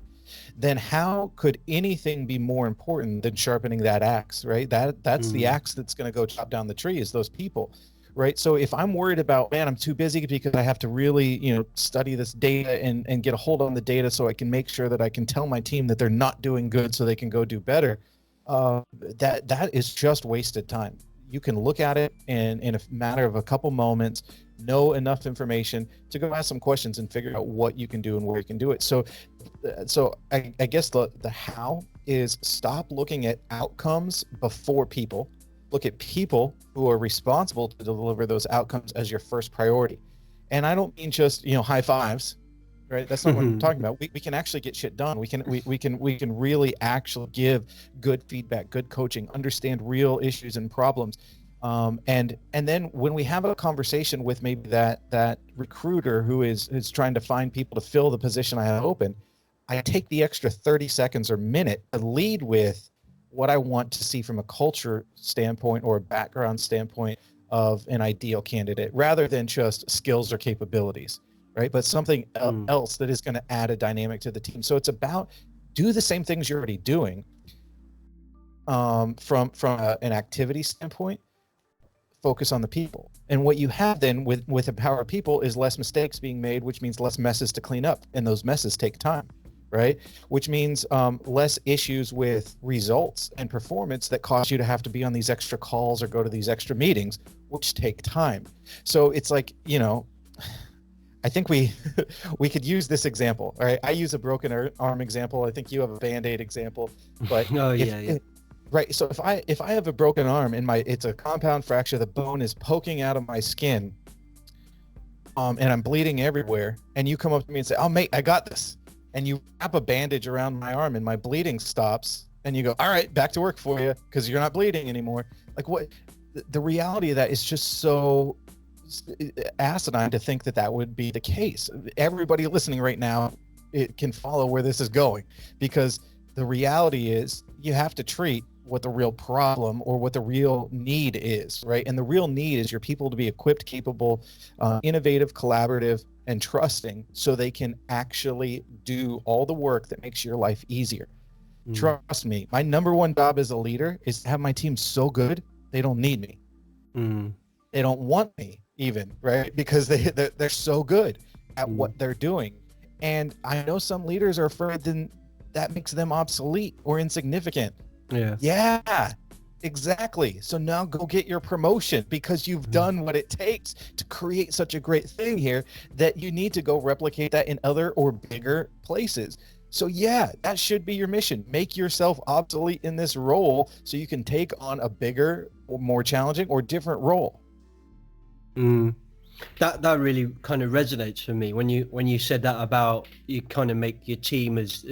then how could anything be more important than sharpening that axe, right? That's the axe that's going to go chop down the tree, is those people, right? So if I'm worried about, man, I'm too busy because I have to really, study this data and get a hold on the data so I can make sure that I can tell my team that they're not doing good so they can go do better, that is just wasted time. You can look at it and in a matter of a couple moments, know enough information to go ask some questions and figure out what you can do and where you can do it. So I guess the how is stop looking at outcomes before people. Look at people who are responsible to deliver those outcomes as your first priority. And I don't mean just, high fives, right? That's not what I'm talking about. We can actually get shit done. We can really actually give good feedback, good coaching, understand real issues and problems. And then when we have a conversation with maybe that recruiter who is trying to find people to fill the position I have open, I take the extra 30 seconds or minute to lead with what I want to see from a culture standpoint or a background standpoint of an ideal candidate, rather than just skills or capabilities, right? But something else that is going to add a dynamic to the team. So it's about do the same things you're already doing from an activity standpoint, focus on the people. And what you have then with empowered people is less mistakes being made, which means less messes to clean up. And those messes take time, right? Which means less issues with results and performance that cause you to have to be on these extra calls or go to these extra meetings, which take time. So it's like, I think we could use this example. All right, I use a broken arm example. I think you have a Band-Aid example. But right. So if I have a broken arm and it's a compound fracture, the bone is poking out of my skin, and I'm bleeding everywhere, and you come up to me and say, "Oh, mate, I got this," and you wrap a bandage around my arm and my bleeding stops, and you go, "All right, back to work for you because you're not bleeding anymore." Like what? The reality of that is just so asinine to think that would be the case. Everybody listening right now, it can follow where this is going, because the reality is you have to treat what the real problem or what the real need is, right? And the real need is your people to be equipped, capable, innovative, collaborative, and trusting, so they can actually do all the work that makes your life easier. Trust me, my number one job as a leader is to have my team so good they don't need me. They don't want me even, right? Because they're so good at what they're doing. And I know some leaders are afraid then that makes them obsolete or insignificant. Yeah, exactly. So now go get your promotion, because you've done what it takes to create such a great thing here that you need to go replicate that in other or bigger places. So yeah, that should be your mission. Make yourself obsolete in this role so you can take on a bigger or more challenging or different role. That really kind of resonates for me when you said that about you kind of make your team as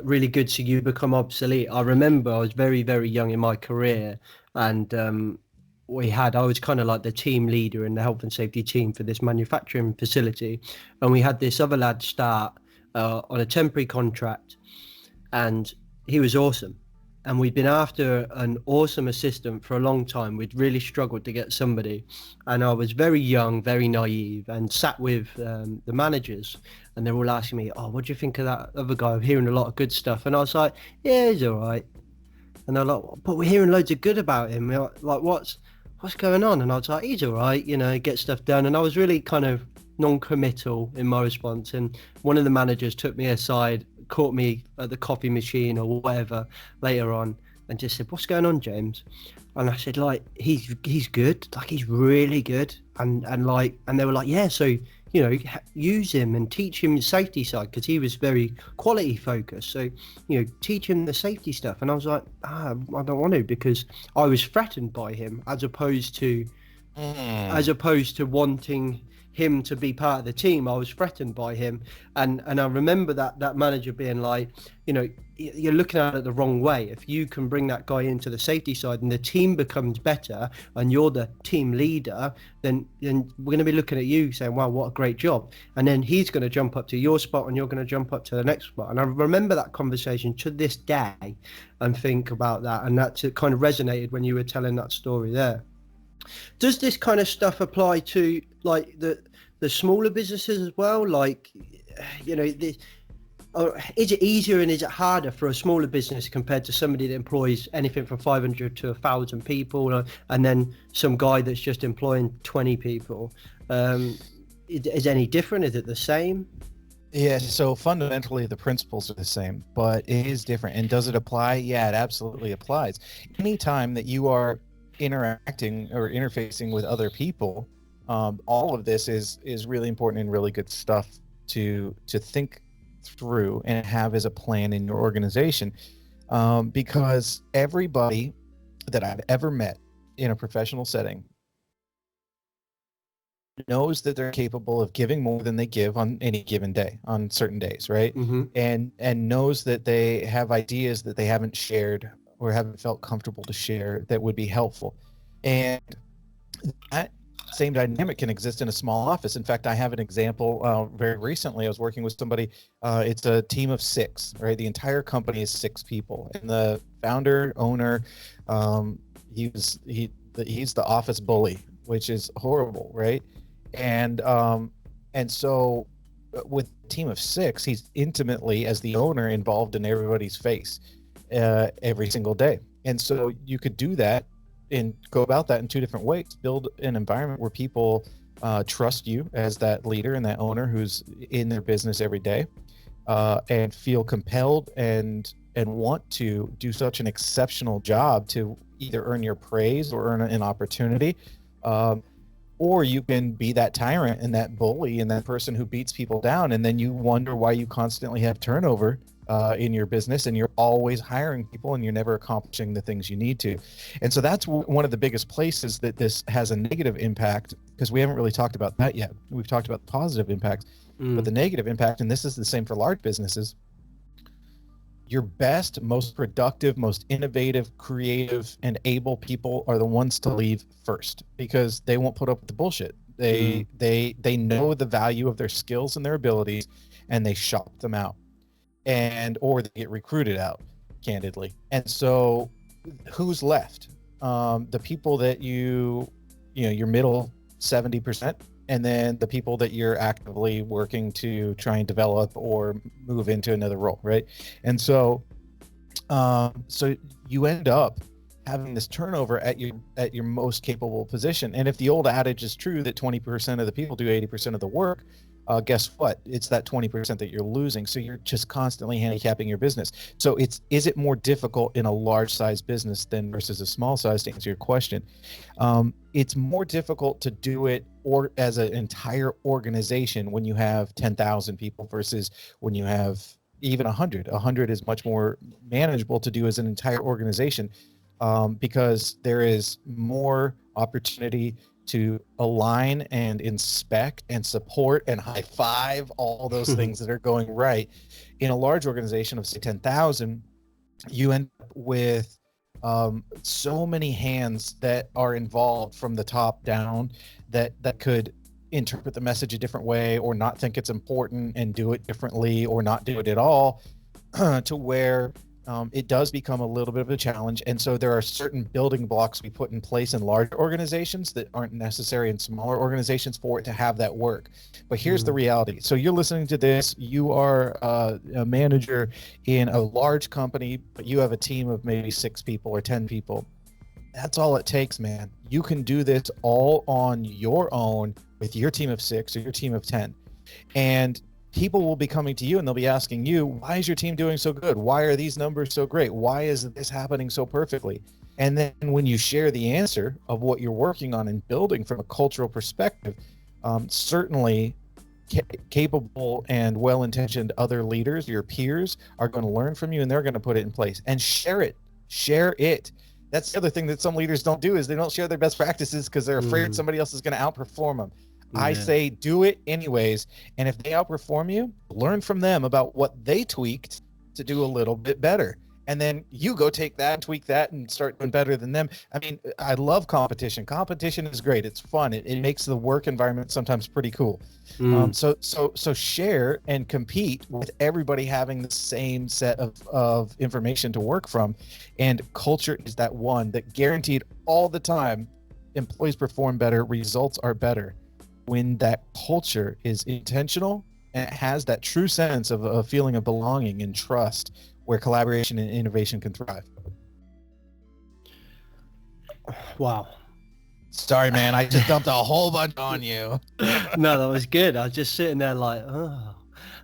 really good so you become obsolete. I remember I was very, very young in my career, and I was kind of like the team leader in the health and safety team for this manufacturing facility, and we had this other lad start on a temporary contract, and he was awesome. And we'd been after an awesome assistant for a long time. We'd really struggled to get somebody. And I was very young, very naive, and sat with the managers. And they're all asking me, "Oh, what do you think of that other guy? I'm hearing a lot of good stuff." And I was like, "Yeah, he's all right." And they're like, "But we're hearing loads of good about him." We're like, what's going on? And I was like, he's all right, you know, get stuff done. And I was really kind of non-committal in my response. And one of the managers took me aside, caught me at the coffee machine or whatever later on, and just said, what's going on, James? And I said, like, he's good, like he's really good. And they were like, yeah, so, you know, use him and teach him the safety side, because he was very quality focused. So, you know, teach him the safety stuff. And I was like, I don't want to, because I was threatened by him as opposed to wanting him to be part of the team. I was threatened by him, and I remember that manager being like, you know, you're looking at it the wrong way. If you can bring that guy into the safety side and the team becomes better and you're the team leader, then we're going to be looking at you saying, wow, what a great job. And then he's going to jump up to your spot and you're going to jump up to the next spot. And I remember that conversation to this day and think about that, and that kind of resonated when you were telling that story there. Does this kind of stuff apply to like the smaller businesses as well? Like, you know, or is it easier and is it harder for a smaller business compared to somebody that employs anything from 500 to 1,000 people, and then some guy that's just employing 20 people? Is it any different? Is it the same? Yeah, so fundamentally the principles are the same, but it is different. And does it apply? Yeah, it absolutely applies. Anytime that you are interacting or interfacing with other people, all of this is really important and really good stuff to think through and have as a plan in your organization, because everybody that I've ever met in a professional setting knows that they're capable of giving more than they give on any given day, on certain days, right? Mm-hmm. And knows that they have ideas that they haven't shared or haven't felt comfortable to share that would be helpful. And that same dynamic can exist in a small office. In fact, I have an example very recently. I was working with somebody. It's a team of 6, right? The entire company is 6 people, and the founder, owner, he's the office bully, which is horrible, right? And so with a team of 6, he's intimately, as the owner, involved in everybody's face every single day. And so you could do that and go about that in 2 different ways. Build an environment where people trust you as that leader and that owner who's in their business every day, and feel compelled and want to do such an exceptional job to either earn your praise or earn an opportunity. Or you can be that tyrant and that bully and that person who beats people down, and then you wonder why you constantly have turnover in your business, and you're always hiring people and you're never accomplishing the things you need to. And so that's one of the biggest places that this has a negative impact, because we haven't really talked about that yet. We've talked about the positive impacts, but the negative impact, and this is the same for large businesses, your best, most productive, most innovative, creative, and able people are the ones to leave first, because they won't put up with the bullshit. They know the value of their skills and their abilities, and they shop them out, or they get recruited out, candidly. And so who's left? The people that your middle 70%, and then the people that you're actively working to try and develop or move into another role, right? And so so you end up having this turnover at your most capable position. And if the old adage is true that 20% of the people do 80% of the work, guess what? It's that 20% that you're losing. So you're just constantly handicapping your business. So is it more difficult in a large size business than versus a small size, to answer your question? It's more difficult to do it or as an entire organization when you have 10,000 people versus when you have even 100. 100 is much more manageable to do as an entire organization, because there is more opportunity to align and inspect and support and high five all those things that are going right. In a large organization of say 10,000, you end up with so many hands that are involved from the top down that could interpret the message a different way, or not think it's important and do it differently, or not do it at all, to where it does become a little bit of a challenge. And so there are certain building blocks we put in place in large organizations that aren't necessary in smaller organizations for it to have that work. But here's the reality. So you're listening to this, you are a manager in a large company, but you have a team of maybe 6 people or 10 people. That's all it takes, man. You can do this all on your own with your team of 6 or your team of 10. And people will be coming to you and they'll be asking you, why is your team doing so good? Why are these numbers so great? Why is this happening so perfectly? And then when you share the answer of what you're working on and building from a cultural perspective, certainly capable and well-intentioned other leaders, your peers, are going to learn from you, and they're going to put it in place and share it. That's the other thing that some leaders don't do, is they don't share their best practices because they're afraid somebody else is going to outperform them. I say do it anyways, and if they outperform you, learn from them about what they tweaked to do a little bit better. And then you go take that and tweak that and start doing better than them. I mean, I love competition. Competition is great. It's fun. It makes the work environment sometimes pretty cool. So share and compete with everybody having the same set of information to work from. And culture is that one that guaranteed all the time employees perform better, results are better when that culture is intentional and it has that true sense of a feeling of belonging and trust, where collaboration and innovation can thrive. Wow. Sorry, man. I just dumped a whole bunch on you. No, that was good. I was just sitting there like, oh,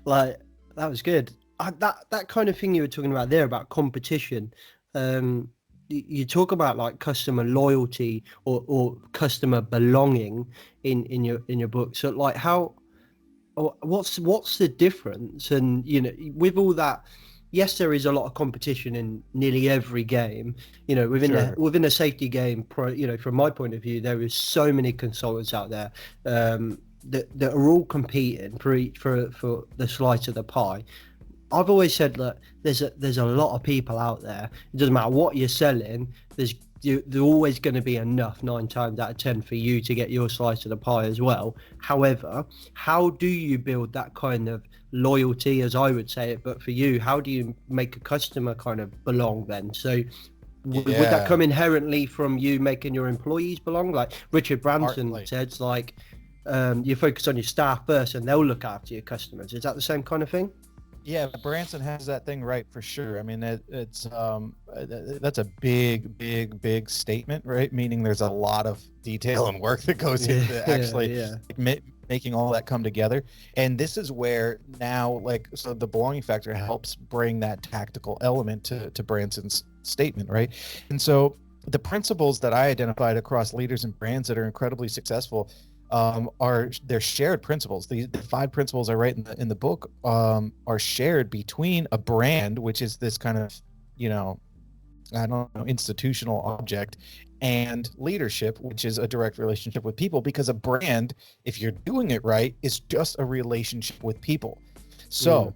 like that was good. That kind of thing you were talking about there about competition. You talk about like customer loyalty or customer belonging in your book. So like what's the difference? And you know, with all that, yes, there is a lot of competition in nearly every game. You know, within a safety game, you know, from my point of view, there is so many consultants out there that are all competing for the slice of the pie. I've always said that there's a lot of people out there. It doesn't matter what you're selling. There's always going to be enough 9 times out of 10 for you to get your slice of the pie as well. However, how do you build that kind of loyalty, as I would say it? But for you, how do you make a customer kind of belong then? So would that come inherently from you making your employees belong? Like Richard Branson says, like you focus on your staff first and they'll look after your customers. Is that the same kind of thing? Yeah, Branson has that thing right for sure. I mean, it's that's a big statement, right? Meaning there's a lot of detail and work that goes into actually making all that come together. And this is where now, so the belonging factor helps bring that tactical element to Branson's statement, right? And so the principles that I identified across leaders and brands that are incredibly successful are their shared principles. The 5 principles I write in the book are shared between a brand, which is this kind of, I don't know, institutional object, and leadership, which is a direct relationship with people, because a brand, if you're doing it right, is just a relationship with people. So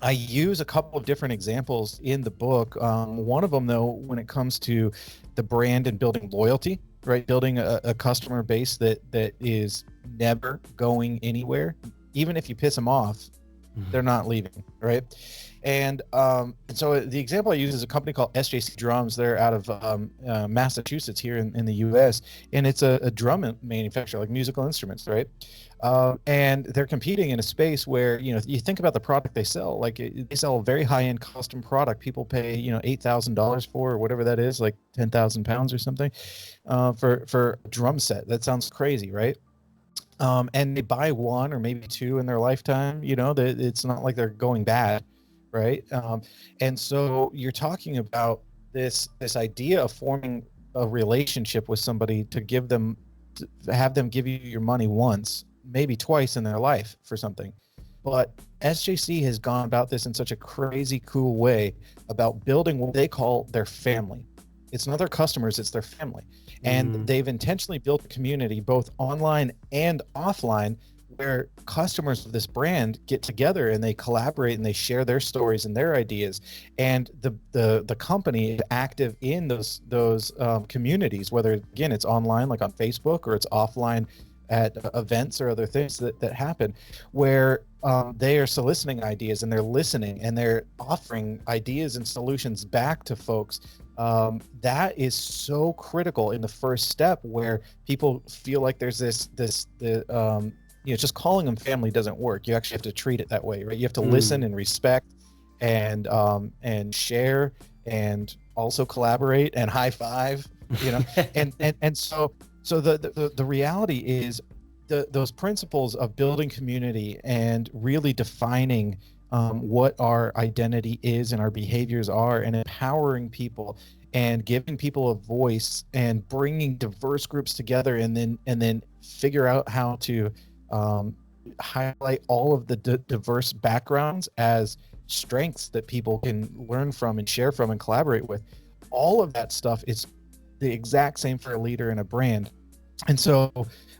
I use a couple of different examples in the book. One of them, though, when it comes to the brand and building loyalty, right? Building a customer base that is never going anywhere. Even if you piss them off, they're not leaving, right? And so the example I use is a company called SJC Drums. They're out of Massachusetts here in the U.S. And it's a drum manufacturer, like musical instruments, right? And they're competing in a space where, you think about the product they sell. Like they sell a very high-end custom product. People pay, $8,000 for, or whatever that is, like 10,000 pounds or something, for a drum set. That sounds crazy, right? And they buy 1 or maybe 2 in their lifetime. It's not like they're going bad, right? And so you're talking about this idea of forming a relationship with somebody to have them give you your money once, maybe twice in their life for something. But SJC has gone about this in such a crazy cool way about building what they call their family. It's not their customers, it's their family. And they've intentionally built a community, both online and offline, where customers of this brand get together and they collaborate and they share their stories and their ideas. And the company is active in those communities, whether, again, it's online, like on Facebook, or it's offline at events or other things that happen, where they are soliciting ideas and they're listening and they're offering ideas and solutions back to folks. That is so critical in the first step, where people feel like there's just calling them family doesn't work. You actually have to treat it that way, right? You have to listen and respect and share and also collaborate and high five, you know. And so the reality is those principles of building community and really defining what our identity is and our behaviors are, and empowering people and giving people a voice and bringing diverse groups together, and then figure out how to highlight all of the diverse backgrounds as strengths that people can learn from and share from and collaborate with. All of that stuff is the exact same for a leader and a brand. And so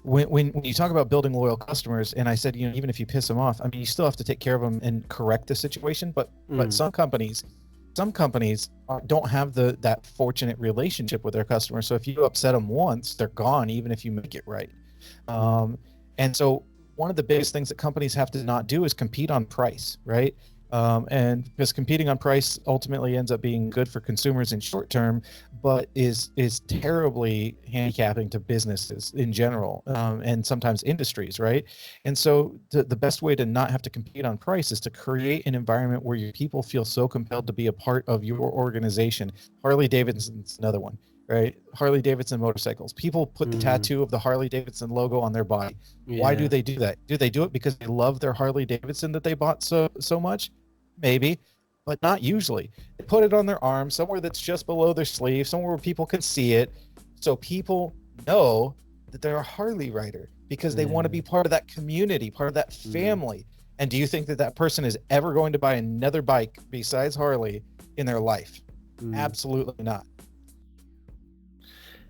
when you talk about building loyal customers, and I said, you know, even if you piss them off, I mean, you still have to take care of them and correct the situation. But some companies don't have that fortunate relationship with their customers. So if you upset them once, they're gone, even if you make it right. And so one of the biggest things that companies have to not do is compete on price, right? And because competing on price ultimately ends up being good for consumers in short term, but is terribly handicapping to businesses in general, and sometimes industries, right? And so the best way to not have to compete on price is to create an environment where your people feel so compelled to be a part of your organization. Harley Davidson's another one, right? Harley Davidson motorcycles. People put the tattoo of the Harley Davidson logo on their body. Yeah. Why do they do that? Do they do it because they love their Harley Davidson that they bought so much? Maybe, but not usually. They put it on their arm, somewhere that's just below their sleeve, somewhere where people can see it, so people know that they're a Harley rider, because they want to be part of that community, part of that family. And do you think that person is ever going to buy another bike besides Harley in their life? Absolutely not.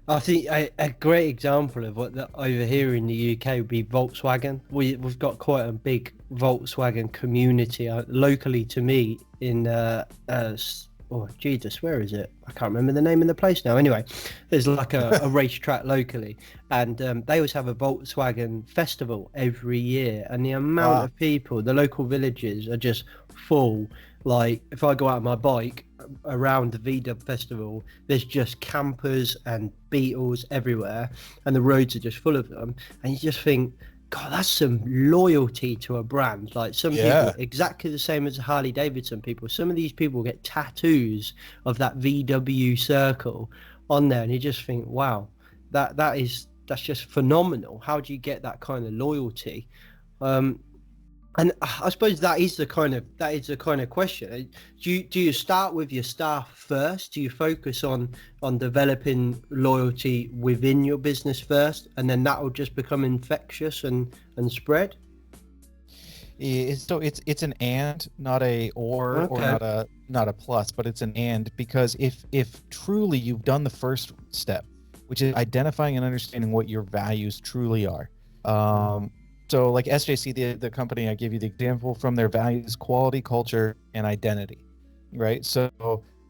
I think a great example of what over here in the UK would be Volkswagen. We've got quite a big Volkswagen community locally to me in oh Jesus, where is it? I can't remember the name of the place now. Anyway, there's like a racetrack locally, and they always have a Volkswagen festival every year, and the amount of people, the local villages are just full. Like if I go out on my bike around the VW festival, there's just campers and Beetles everywhere, and the roads are just full of them, and you just think, God, that's some loyalty to a brand. Like some people, exactly the same as the Harley Davidson people, some of these people get tattoos of that VW circle on there, and you just think, wow, that's just phenomenal. How do you get that kind of loyalty? And I suppose that is the kind of question. Do you start with your staff first? Do you focus on developing loyalty within your business first, and then that will just become infectious and spread? So it's an and, not a or not a plus, but it's an and, because if truly you've done the first step, which is identifying and understanding what your values truly are. So like SJC, the company, I gave you the example from their values: quality, culture, and identity, right? So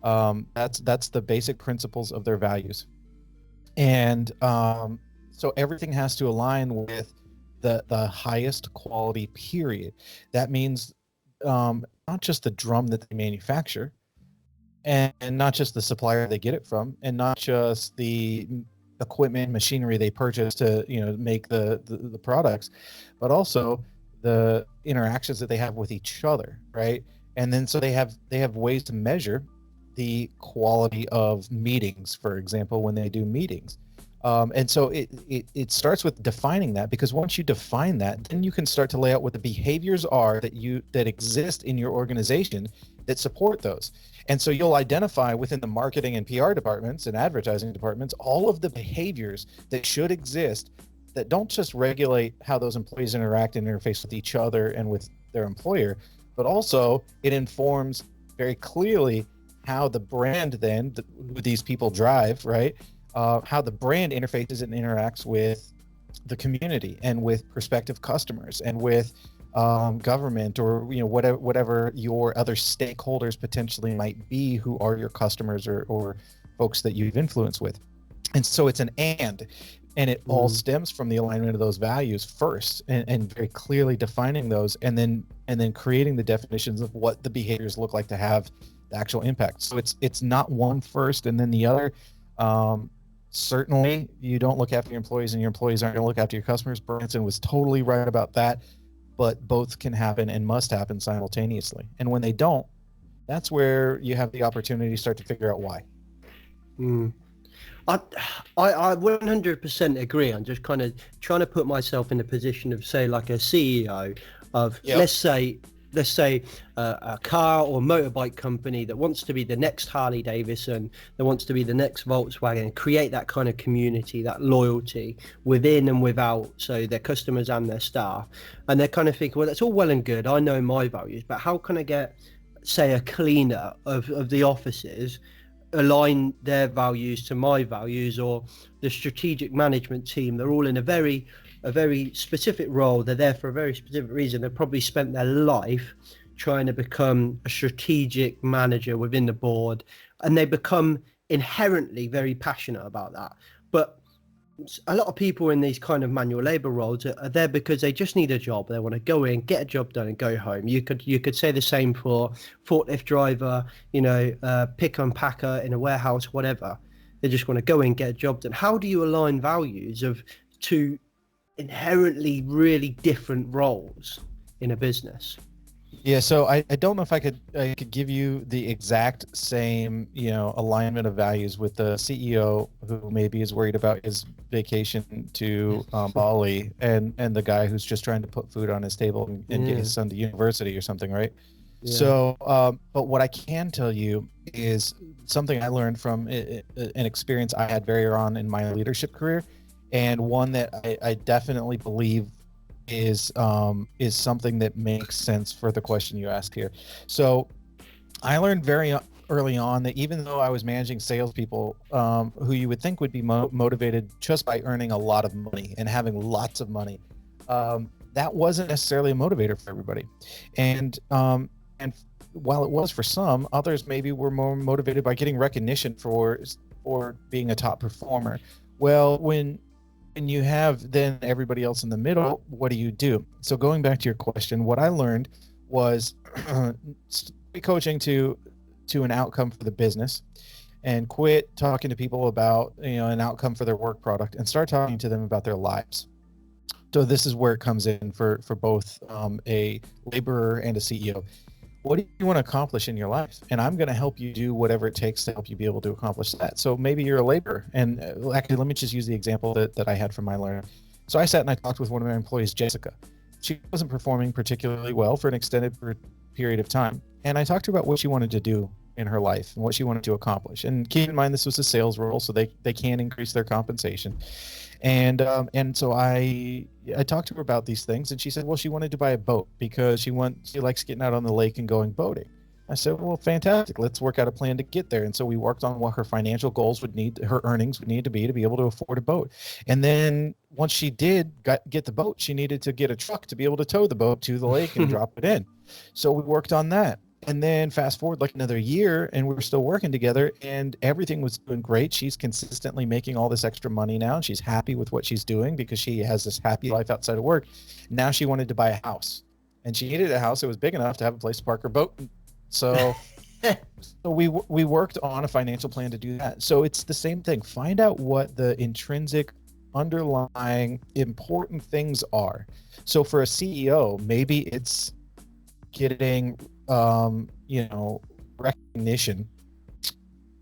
that's the basic principles of their values. And so everything has to align with the highest quality, period. That means not just the drum that they manufacture, and not just the supplier they get it from, and not just the equipment, machinery they purchase to make the products, but also the interactions that they have with each other, right? And then so they have ways to measure the quality of meetings, for example, when they do meetings. And so it starts with defining that, because once you define that, then you can start to lay out what the behaviors are that exist in your organization that support those. And so you'll identify within the marketing and PR departments and advertising departments all of the behaviors that should exist that don't just regulate how those employees interact and interface with each other and with their employer, but also it informs very clearly how the brand then, who these people drive, right? How the brand interfaces and interacts with the community and with prospective customers and with government, or whatever your other stakeholders potentially might be, who are your customers or folks that you've influence with. And so it's an and it all stems from the alignment of those values first, and very clearly defining those, and then creating the definitions of what the behaviors look like to have the actual impact. So it's not one first and then the other. Certainly you don't look after your employees and your employees aren't going to look after your customers. Branson was totally right about that. But both can happen and must happen simultaneously. And when they don't, that's where you have the opportunity to start to figure out why. I, I 100% agree. I'm just kind of trying to put myself in the position of, say, like a CEO of, Yep. let's say a car or motorbike company that wants to be the next Harley Davidson, that wants to be the next Volkswagen, create that kind of community, that loyalty within and without, so their customers and their staff. And they're kind of thinking, well, that's all well and good. I know my values, but how can I get, say, a cleaner of the offices align their values to my values, or the strategic management team? They're all in a very specific role. They're there for a very specific reason. They've probably spent their life trying to become a strategic manager within the board, and they become inherently very passionate about that. But a lot of people in these kind of manual labor roles are there because they just need a job. They want to go in, get a job done, and go home. You could say the same for forklift driver, pick and packer in a warehouse, whatever. They just want to go in, get a job done. How do you align values of two inherently really different roles in a business? Yeah, so I don't know if I could give you the exact same, alignment of values with the CEO who maybe is worried about his vacation to Bali, and the guy who's just trying to put food on his table and get his son to university or something, right? Yeah. So, but what I can tell you is something I learned from an experience I had very early on in my leadership career, and one that I definitely believe is something that makes sense for the question you asked here. So I learned very early on that even though I was managing salespeople who you would think would be motivated just by earning a lot of money and having lots of money, that wasn't necessarily a motivator for everybody. And while it was for some, others maybe were more motivated by getting recognition for being a top performer. Well, when you have then everybody else in the middle, what do you do? So going back to your question, what I learned was coaching to an outcome for the business, and quit talking to people about an outcome for their work product, and start talking to them about their lives. So this is where it comes in for both a laborer and a CEO. What do you want to accomplish in your life? And I'm going to help you do whatever it takes to help you be able to accomplish that. So maybe you're a laborer. And actually, let me just use the example that I had from my learning. So I sat and I talked with one of my employees, Jessica. She wasn't performing particularly well for an extended period of time. And I talked to her about what she wanted to do in her life and what she wanted to accomplish. And keep in mind, this was a sales role, so they can increase their compensation. And so I talked to her about these things, and she said, well, she wanted to buy a boat because she likes getting out on the lake and going boating. I said, well, fantastic. Let's work out a plan to get there. And so we worked on what her financial goals her earnings would need to be able to afford a boat. And then once she did get the boat, she needed to get a truck to be able to tow the boat to the lake and drop it in. So we worked on that. And then fast forward like another year, and we were still working together, and everything was doing great. She's consistently making all this extra money now, and she's happy with what she's doing because she has this happy life outside of work. Now she wanted to buy a house, and she needed a house that was big enough to have a place to park her boat. So we worked on a financial plan to do that. So it's the same thing. Find out what the intrinsic underlying important things are. So for a CEO, maybe it's getting recognition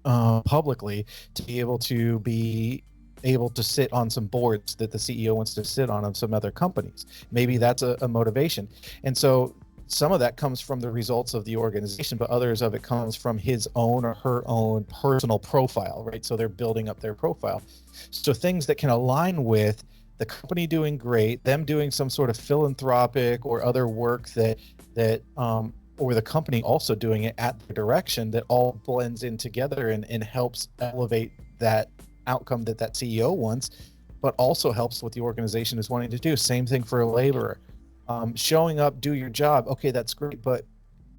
publicly to be able to sit on some boards that the CEO wants to sit on of some other companies. Maybe that's a motivation. And so some of that comes from the results of the organization, but others of it comes from his own or her own personal profile, right? So they're building up their profile. So things that can align with the company doing great, them doing some sort of philanthropic or other work that or the company also doing it at the direction, that all blends in together and helps elevate that outcome that CEO wants, but also helps what the organization is wanting to do. Same thing for a laborer. Showing up, do your job. Okay, that's great, but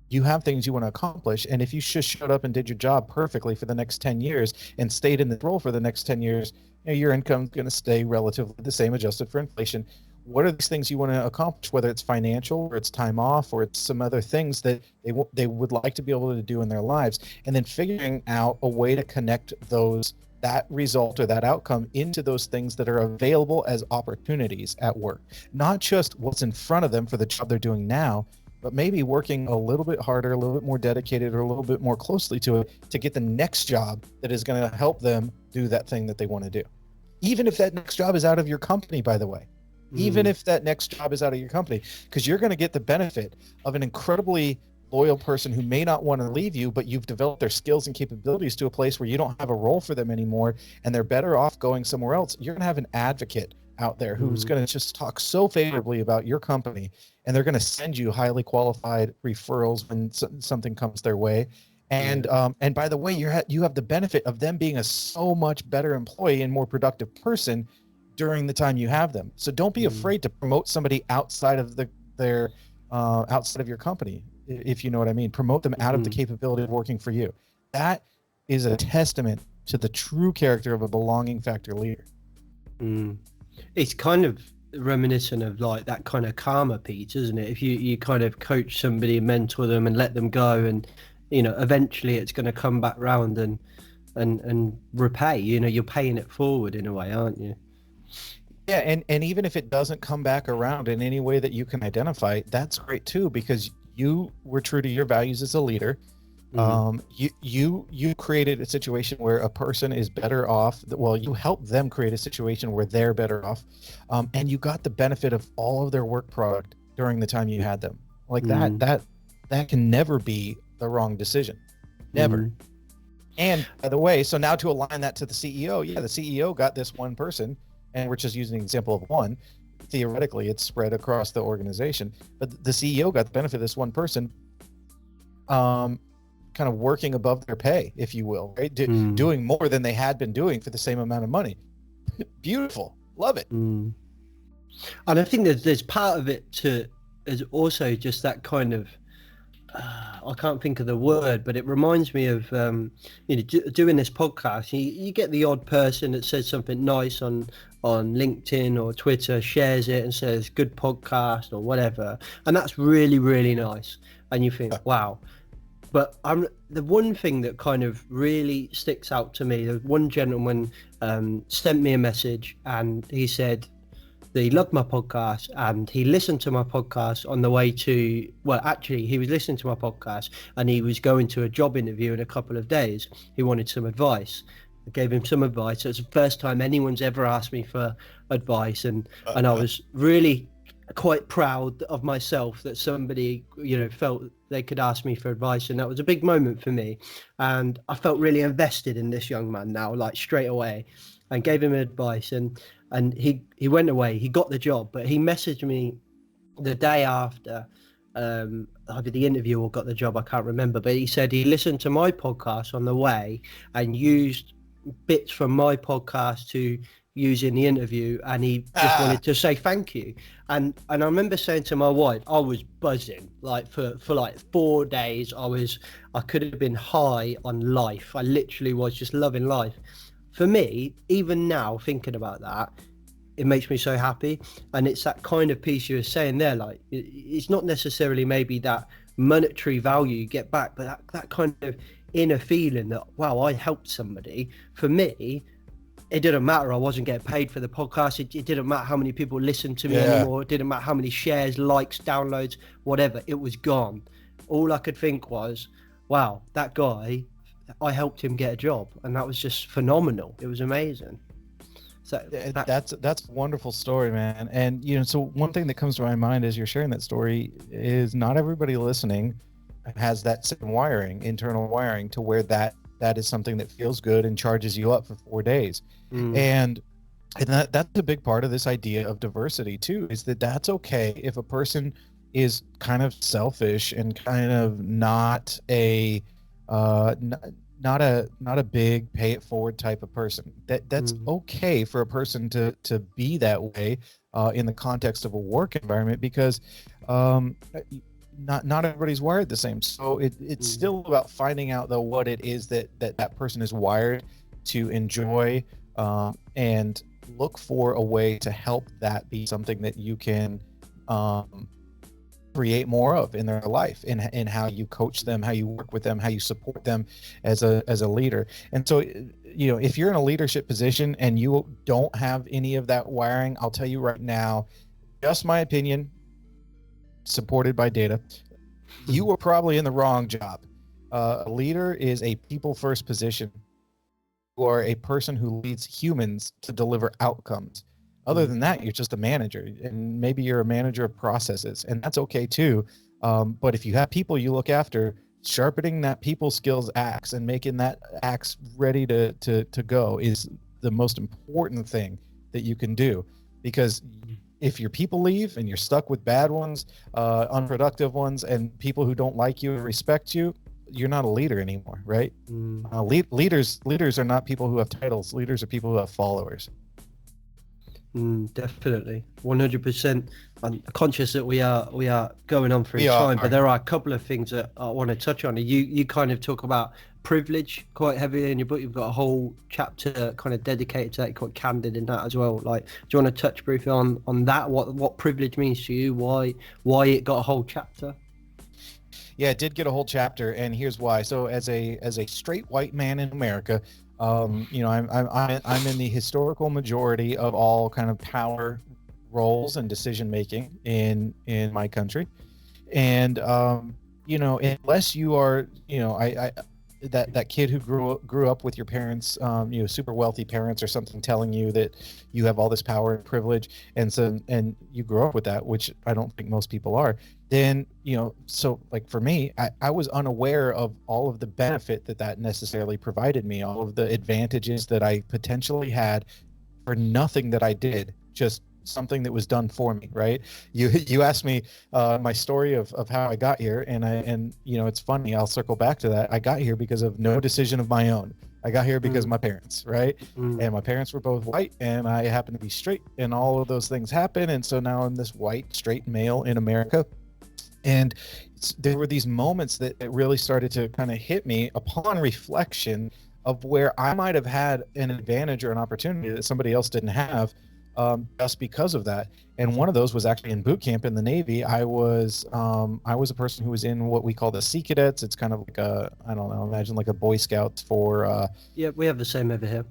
you have things you want to accomplish. And if you just showed up and did your job perfectly for the next 10 years and stayed in the role for the next 10 years, your income's going to stay relatively the same, adjusted for inflation. What are these things you want to accomplish, whether it's financial or it's time off or it's some other things that they would like to be able to do in their lives, and then figuring out a way to connect that result or that outcome into those things that are available as opportunities at work, not just what's in front of them for the job they're doing now, but maybe working a little bit harder, a little bit more dedicated, or a little bit more closely to it to get the next job that is going to help them do that thing that they want to do. Even if that next job is out of your company, by the way, even if that next job is out of your company, because you're going to get the benefit of an incredibly loyal person who may not want to leave you, but you've developed their skills and capabilities to a place where you don't have a role for them anymore, and they're better off going somewhere else. You're going to have an advocate out there who's going to just talk so favorably about your company, and they're going to send you highly qualified referrals when something comes their way. And by the way, you have the benefit of them being a so much better employee and more productive person during the time you have them. So don't be afraid to promote somebody outside of their outside of your company, if you know what I mean. Promote them out of the capability of working for you. That is a testament to the true character of a belonging factor leader. It's kind of reminiscent of like that kind of karma piece, isn't it? If you kind of coach somebody and mentor them and let them go, and eventually it's going to come back round and repay. You're paying it forward in a way, aren't you? Yeah, and even if it doesn't come back around in any way that you can identify, that's great too, because you were true to your values as a leader. You created a situation where a person is better off. Well, you helped them create a situation where they're better off, and you got the benefit of all of their work product during the time you had them. Like that can never be the wrong decision, never. And by the way, so now to align that to the CEO, the CEO got this one person, and we're just using an example of one. Theoretically, it's spread across the organization, but the CEO got the benefit of this one person, kind of working above their pay, if you will, right? Doing more than they had been doing for the same amount of money. Beautiful. Love it. And I think there's part of it is also just that kind of, I can't think of the word, but it reminds me of doing this podcast. You get the odd person that says something nice on LinkedIn or Twitter, shares it and says good podcast or whatever, and that's really, really nice. And you think, wow. But the one thing that kind of really sticks out to me, the one gentleman sent me a message, and he said that he loved my podcast, and he listened to my podcast on the way to, well, actually, he was listening to my podcast and he was going to a job interview in a couple of days. He wanted some advice. I gave him some advice. It was the first time anyone's ever asked me for advice, and I was really quite proud of myself that somebody, felt they could ask me for advice, and that was a big moment for me. And I felt really invested in this young man now, like straight away, and gave him advice, and he went away. He got the job, but he messaged me the day after either the interview or got the job, I can't remember, but he said he listened to my podcast on the way and used bits from my podcast to use in the interview, and he just wanted to say thank you. And I remember saying to my wife, I was buzzing, like for like 4 days. I could have been high on life. I literally was just loving life. For me, even now thinking about that, it makes me so happy. And it's that kind of piece you were saying there, like it's not necessarily maybe that monetary value you get back, but that kind of inner feeling that, wow, I helped somebody. For me, it didn't matter. I wasn't getting paid for the podcast. It didn't matter how many people listened to me anymore. It didn't matter how many shares, likes, downloads, whatever. It was gone. All I could think was, wow, that guy, I helped him get a job, and that was just phenomenal. It was amazing. So that's a wonderful story, man. And so one thing that comes to my mind as you're sharing that story is not everybody listening has that same internal wiring to where that is something that feels good and charges you up for 4 days. And that's a big part of this idea of diversity too, is that's okay if a person is kind of selfish and kind of not a big pay it forward type of person. That's okay for a person to be that way in the context of a work environment, because not everybody's wired the same. So it's still about finding out though what it is that person is wired to enjoy, and look for a way to help that be something that you can create more of in their life, in how you coach them, how you work with them, how you support them as a leader. And so if you're in a leadership position and you don't have any of that wiring, I'll tell you right now, just my opinion, supported by data, you were probably in the wrong job. A leader is a people-first position. You are a person who leads humans to deliver outcomes. Other than that, you're just a manager, and maybe you're a manager of processes, and that's okay too. But if you have people you look after, sharpening that people skills axe and making that axe ready to go is the most important thing that you can do. Because if your people leave and you're stuck with bad ones, unproductive ones, and people who don't like you and respect you, you're not a leader anymore, right? Leaders are not people who have titles. Leaders are people who have followers. Definitely, 100%. I'm conscious that we are going on for time, but there are a couple of things that I want to touch on. You kind of talk about privilege quite heavily in your book. You've got a whole chapter kind of dedicated to that, quite candid in that as well. Like, do you want to touch briefly on that? What privilege means to you? Why it got a whole chapter? Yeah, it did get a whole chapter, and here's why. So, as a straight white man in America, I'm in the historical majority of all kind of power roles and decision making in my country, and unless you are, that kid who grew up with your parents, super wealthy parents or something, telling you that you have all this power and privilege, and you grew up with that, which I don't think most people are. Then, so like for me, I was unaware of all of the benefit that necessarily provided me, all of the advantages that I potentially had for nothing that I did, just something that was done for me, right? You asked me my story of how I got here, and it's funny, I'll circle back to that. I got here because of no decision of my own. I got here because of my parents, right? And my parents were both white, and I happen to be straight, and all of those things happen, and so now I'm this white straight male in America. And there were these moments that it really started to kind of hit me upon reflection of where I might have had an advantage or an opportunity that somebody else didn't have, just because of that. And one of those was actually in boot camp in the Navy. I was a person who was in what we call the Sea Cadets. It's kind of like imagine like a Boy Scouts for. Yeah, we have the same over here.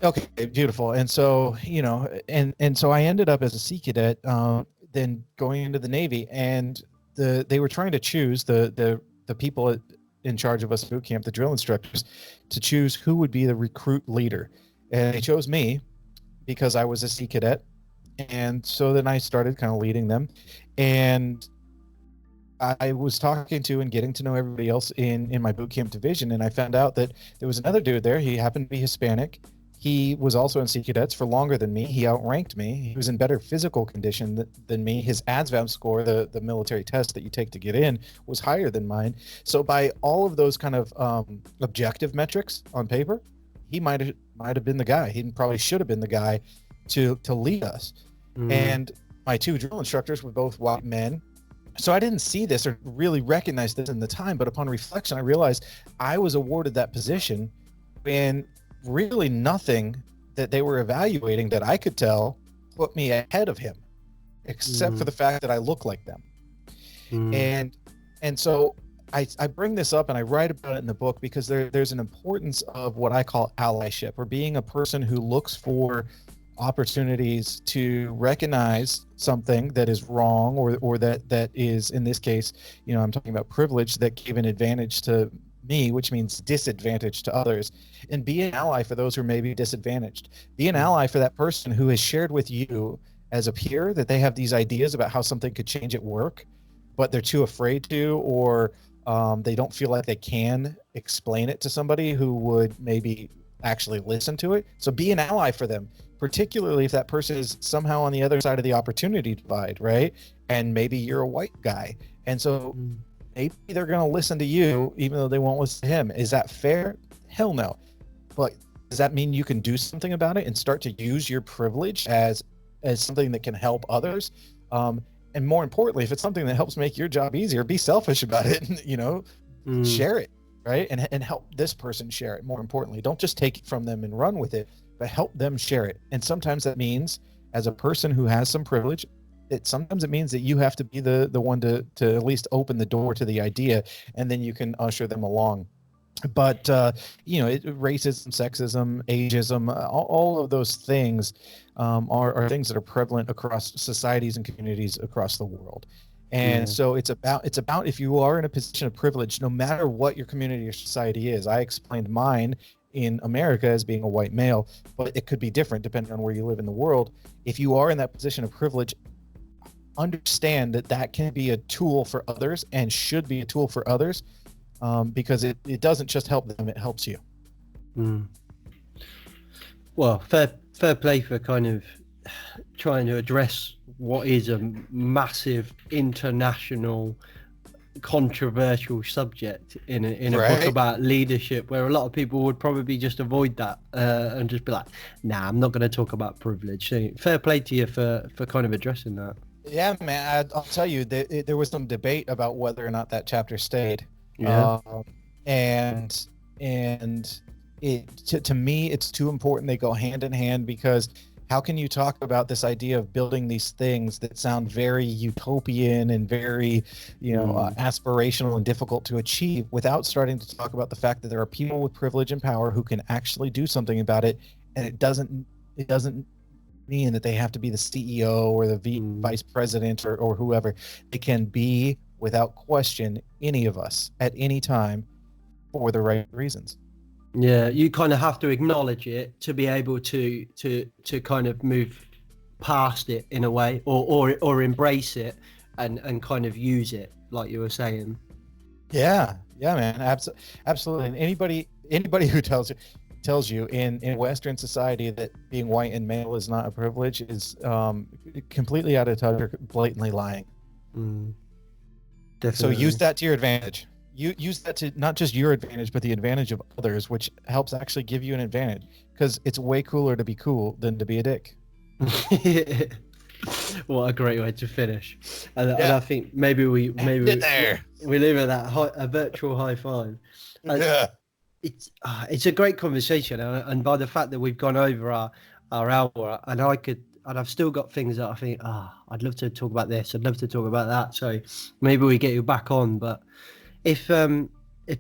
Okay, beautiful. And so, and so I ended up as a Sea Cadet, then going into the Navy, and they were trying to choose the people in charge of us at boot camp, the drill instructors, to choose who would be the recruit leader. And they chose me because I was a Sea Cadet. And so then I started kind of leading them. And I was talking to and getting to know everybody else in my boot camp division. And I found out that there was another dude there. He happened to be Hispanic. He was also in Sea Cadets for longer than me. He outranked me. He was in better physical condition than me. His ASVAB score, the military test that you take to get in, was higher than mine. So by all of those kind of objective metrics on paper, he might have been the guy. He probably should have been the guy to lead us. And my two drill instructors were both white men. So I didn't see this or really recognize this in the time, but upon reflection, I realized I was awarded that position when really nothing that they were evaluating that I could tell put me ahead of him, except for the fact that I look like them. And so I bring this up and I write about it in the book because there's an importance of what I call allyship, or being a person who looks for opportunities to recognize something that is wrong, or that is, in this case, I'm talking about privilege that gave an advantage to me, which means disadvantage to others, and be an ally for those who may be disadvantaged. Be an ally for that person who has shared with you as a peer that they have these ideas about how something could change at work, but they're too afraid to, or they don't feel like they can explain it to somebody who would maybe actually listen to it. So be an ally for them, particularly if that person is somehow on the other side of the opportunity divide, right? And maybe you're a white guy, and so maybe they're going to listen to you even though they won't listen to him. Is that fair? Hell no. But does that mean you can do something about it and start to use your privilege as something that can help others? And more importantly, if it's something that helps make your job easier, be selfish about it and, share it, right? And help this person share it. More importantly, don't just take it from them and run with it, but help them share it. And sometimes that means, as a person who has some privilege, sometimes it means that you have to be the one to at least open the door to the idea, and then you can usher them along. But racism, sexism, ageism, all of those things are things that are prevalent across societies and communities across the world. And so it's about if you are in a position of privilege, no matter what your community or society is. I explained mine in America as being a white male, but it could be different depending on where you live in the world. If you are in that position of privilege, understand that that can be a tool for others and should be a tool for others, because it doesn't just help them, it helps you. Well, fair play for kind of trying to address what is a massive international controversial subject in a book about leadership, where a lot of people would probably just avoid that and just be like, nah, I'm not going to talk about privilege. So fair play to you for kind of addressing that. Yeah, man, I'll tell you, there was some debate about whether or not that chapter stayed. And to me, it's too important they go hand in hand, because how can you talk about this idea of building these things that sound very utopian and very, aspirational and difficult to achieve without starting to talk about the fact that there are people with privilege and power who can actually do something about it, and it doesn't mean that they have to be the CEO or the vice president or whoever. It can be, without question, any of us at any time for the right reasons. Yeah, you kind of have to acknowledge it to be able to kind of move past it in a way, or embrace it and kind of use it, like you were saying. Yeah, man, absolutely. And anybody who tells you in Western society that being white and male is not a privilege is completely out of touch or blatantly lying. Definitely. So use that to your advantage. You use that to not just your advantage, but the advantage of others, which helps actually give you an advantage, because it's way cooler to be cool than to be a dick. What a great way to finish. And I think maybe we leave it at that a virtual high five. It's a great conversation, and by the fact that we've gone over our hour, and I've still got things that I think, I'd love to talk about this, I'd love to talk about that. So maybe we get you back on. But if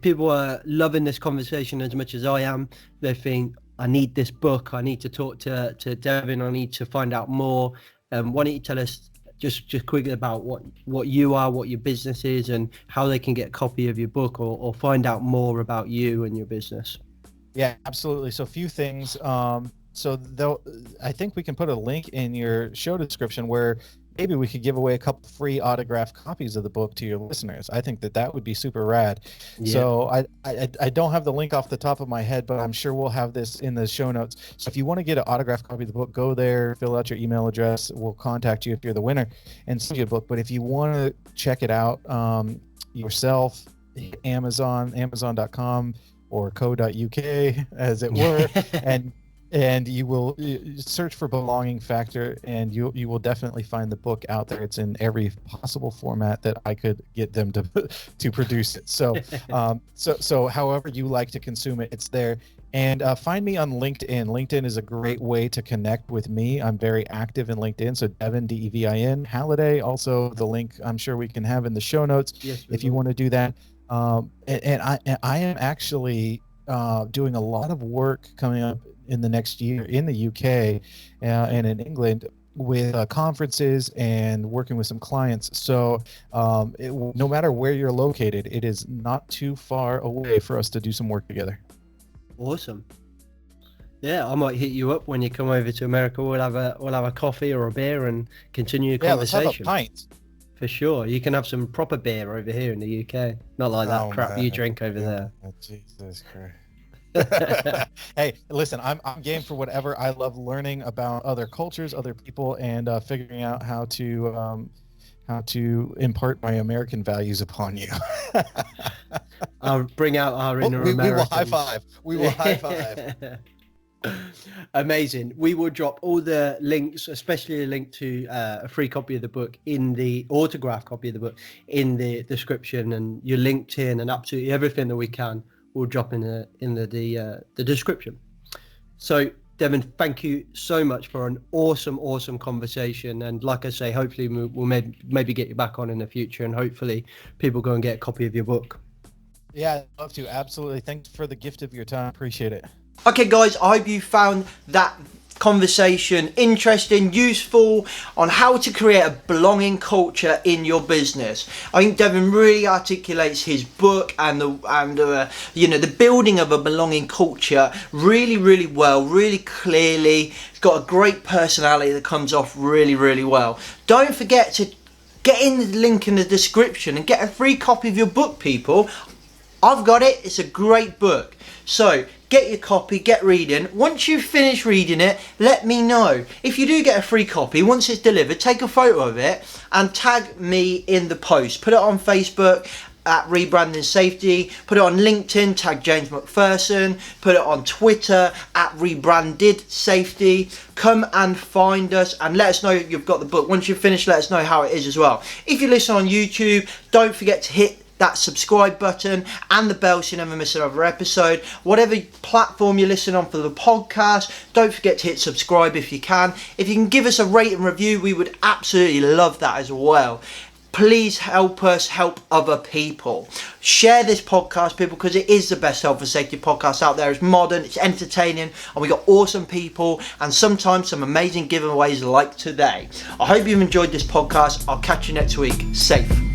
people are loving this conversation as much as I am, they think, I need this book, I need to talk to Devin, I need to find out more. Why don't you tell us just quickly about what you are, what your business is, and how they can get a copy of your book or find out more about you and your business? Yeah, absolutely. So a few things. I think we can put a link in your show description where maybe we could give away a couple free autographed copies of the book to your listeners. I think that would be super rad. Yeah. So I don't have the link off the top of my head, but I'm sure we'll have this in the show notes. So if you want to get an autographed copy of the book, go there, fill out your email address. We'll contact you if you're the winner and send you a book. But if you want to check it out yourself, amazon.com or co.uk, as it were, and you will search for Belonging Factor, and you will definitely find the book out there. It's in every possible format that I could get them to produce it. So so however you like to consume it, it's there. And find me on LinkedIn. LinkedIn is a great way to connect with me. I'm very active in LinkedIn. So Devin, Devin Halliday. Also, the link I'm sure we can have in the show notes if you want to do that. And I am actually doing a lot of work coming up in the next year in the UK and in England with conferences and working with some clients. So no matter where you're located, it is not too far away for us to do some work together. Awesome. Yeah, I might hit you up when you come over to America. We'll have a coffee or a beer and continue the conversation. Let's have a pint. For sure. You can have some proper beer over here in the UK. Not like that crap you drink over there. Oh, Jesus Christ. Hey, listen, I'm game for whatever. I love learning about other cultures, other people, and figuring out how to impart my American values upon you. I'll bring out our inner American. We will high five. We will high five. Amazing. We will drop all the links, especially a link to a free copy of the book, in the autograph copy of the book, in the description, and your LinkedIn and absolutely everything that we can. We'll drop in the description. So, Devin, thank you so much for an awesome conversation. And like I say, hopefully we'll maybe get you back on in the future, and hopefully people go and get a copy of your book. Yeah, I'd love to. Absolutely. Thanks for the gift of your time. Appreciate it. Okay, guys, I hope you found that conversation interesting, useful, on how to create a belonging culture in your business. I think Devin really articulates his book and the building of a belonging culture really well, really clearly. He's got a great personality that comes off really well. Don't forget to get in the link in the description and get a free copy of your book, people. I've got it. It's a great book. So get your copy, get reading. Once you've finished reading it, let me know. If you do get a free copy, once it's delivered, take a photo of it and tag me in the post. Put it on Facebook at Rebranding Safety, put it on LinkedIn, tag James McPherson, put it on Twitter at Rebranded Safety. Come and find us and let us know you've got the book. Once you've finished, let us know how it is as well. If you listen on YouTube, don't forget to hit that subscribe button and the bell so you never miss another episode. Whatever platform you listen on for the podcast, don't forget to hit subscribe if you can. If you can give us a rate and review, we would absolutely love that as well. Please help us help other people. Share this podcast, people, because it is the best health and safety podcast out there. It's modern, it's entertaining, and we got awesome people and sometimes some amazing giveaways like today. I hope you've enjoyed this podcast. I'll catch you next week. Safe.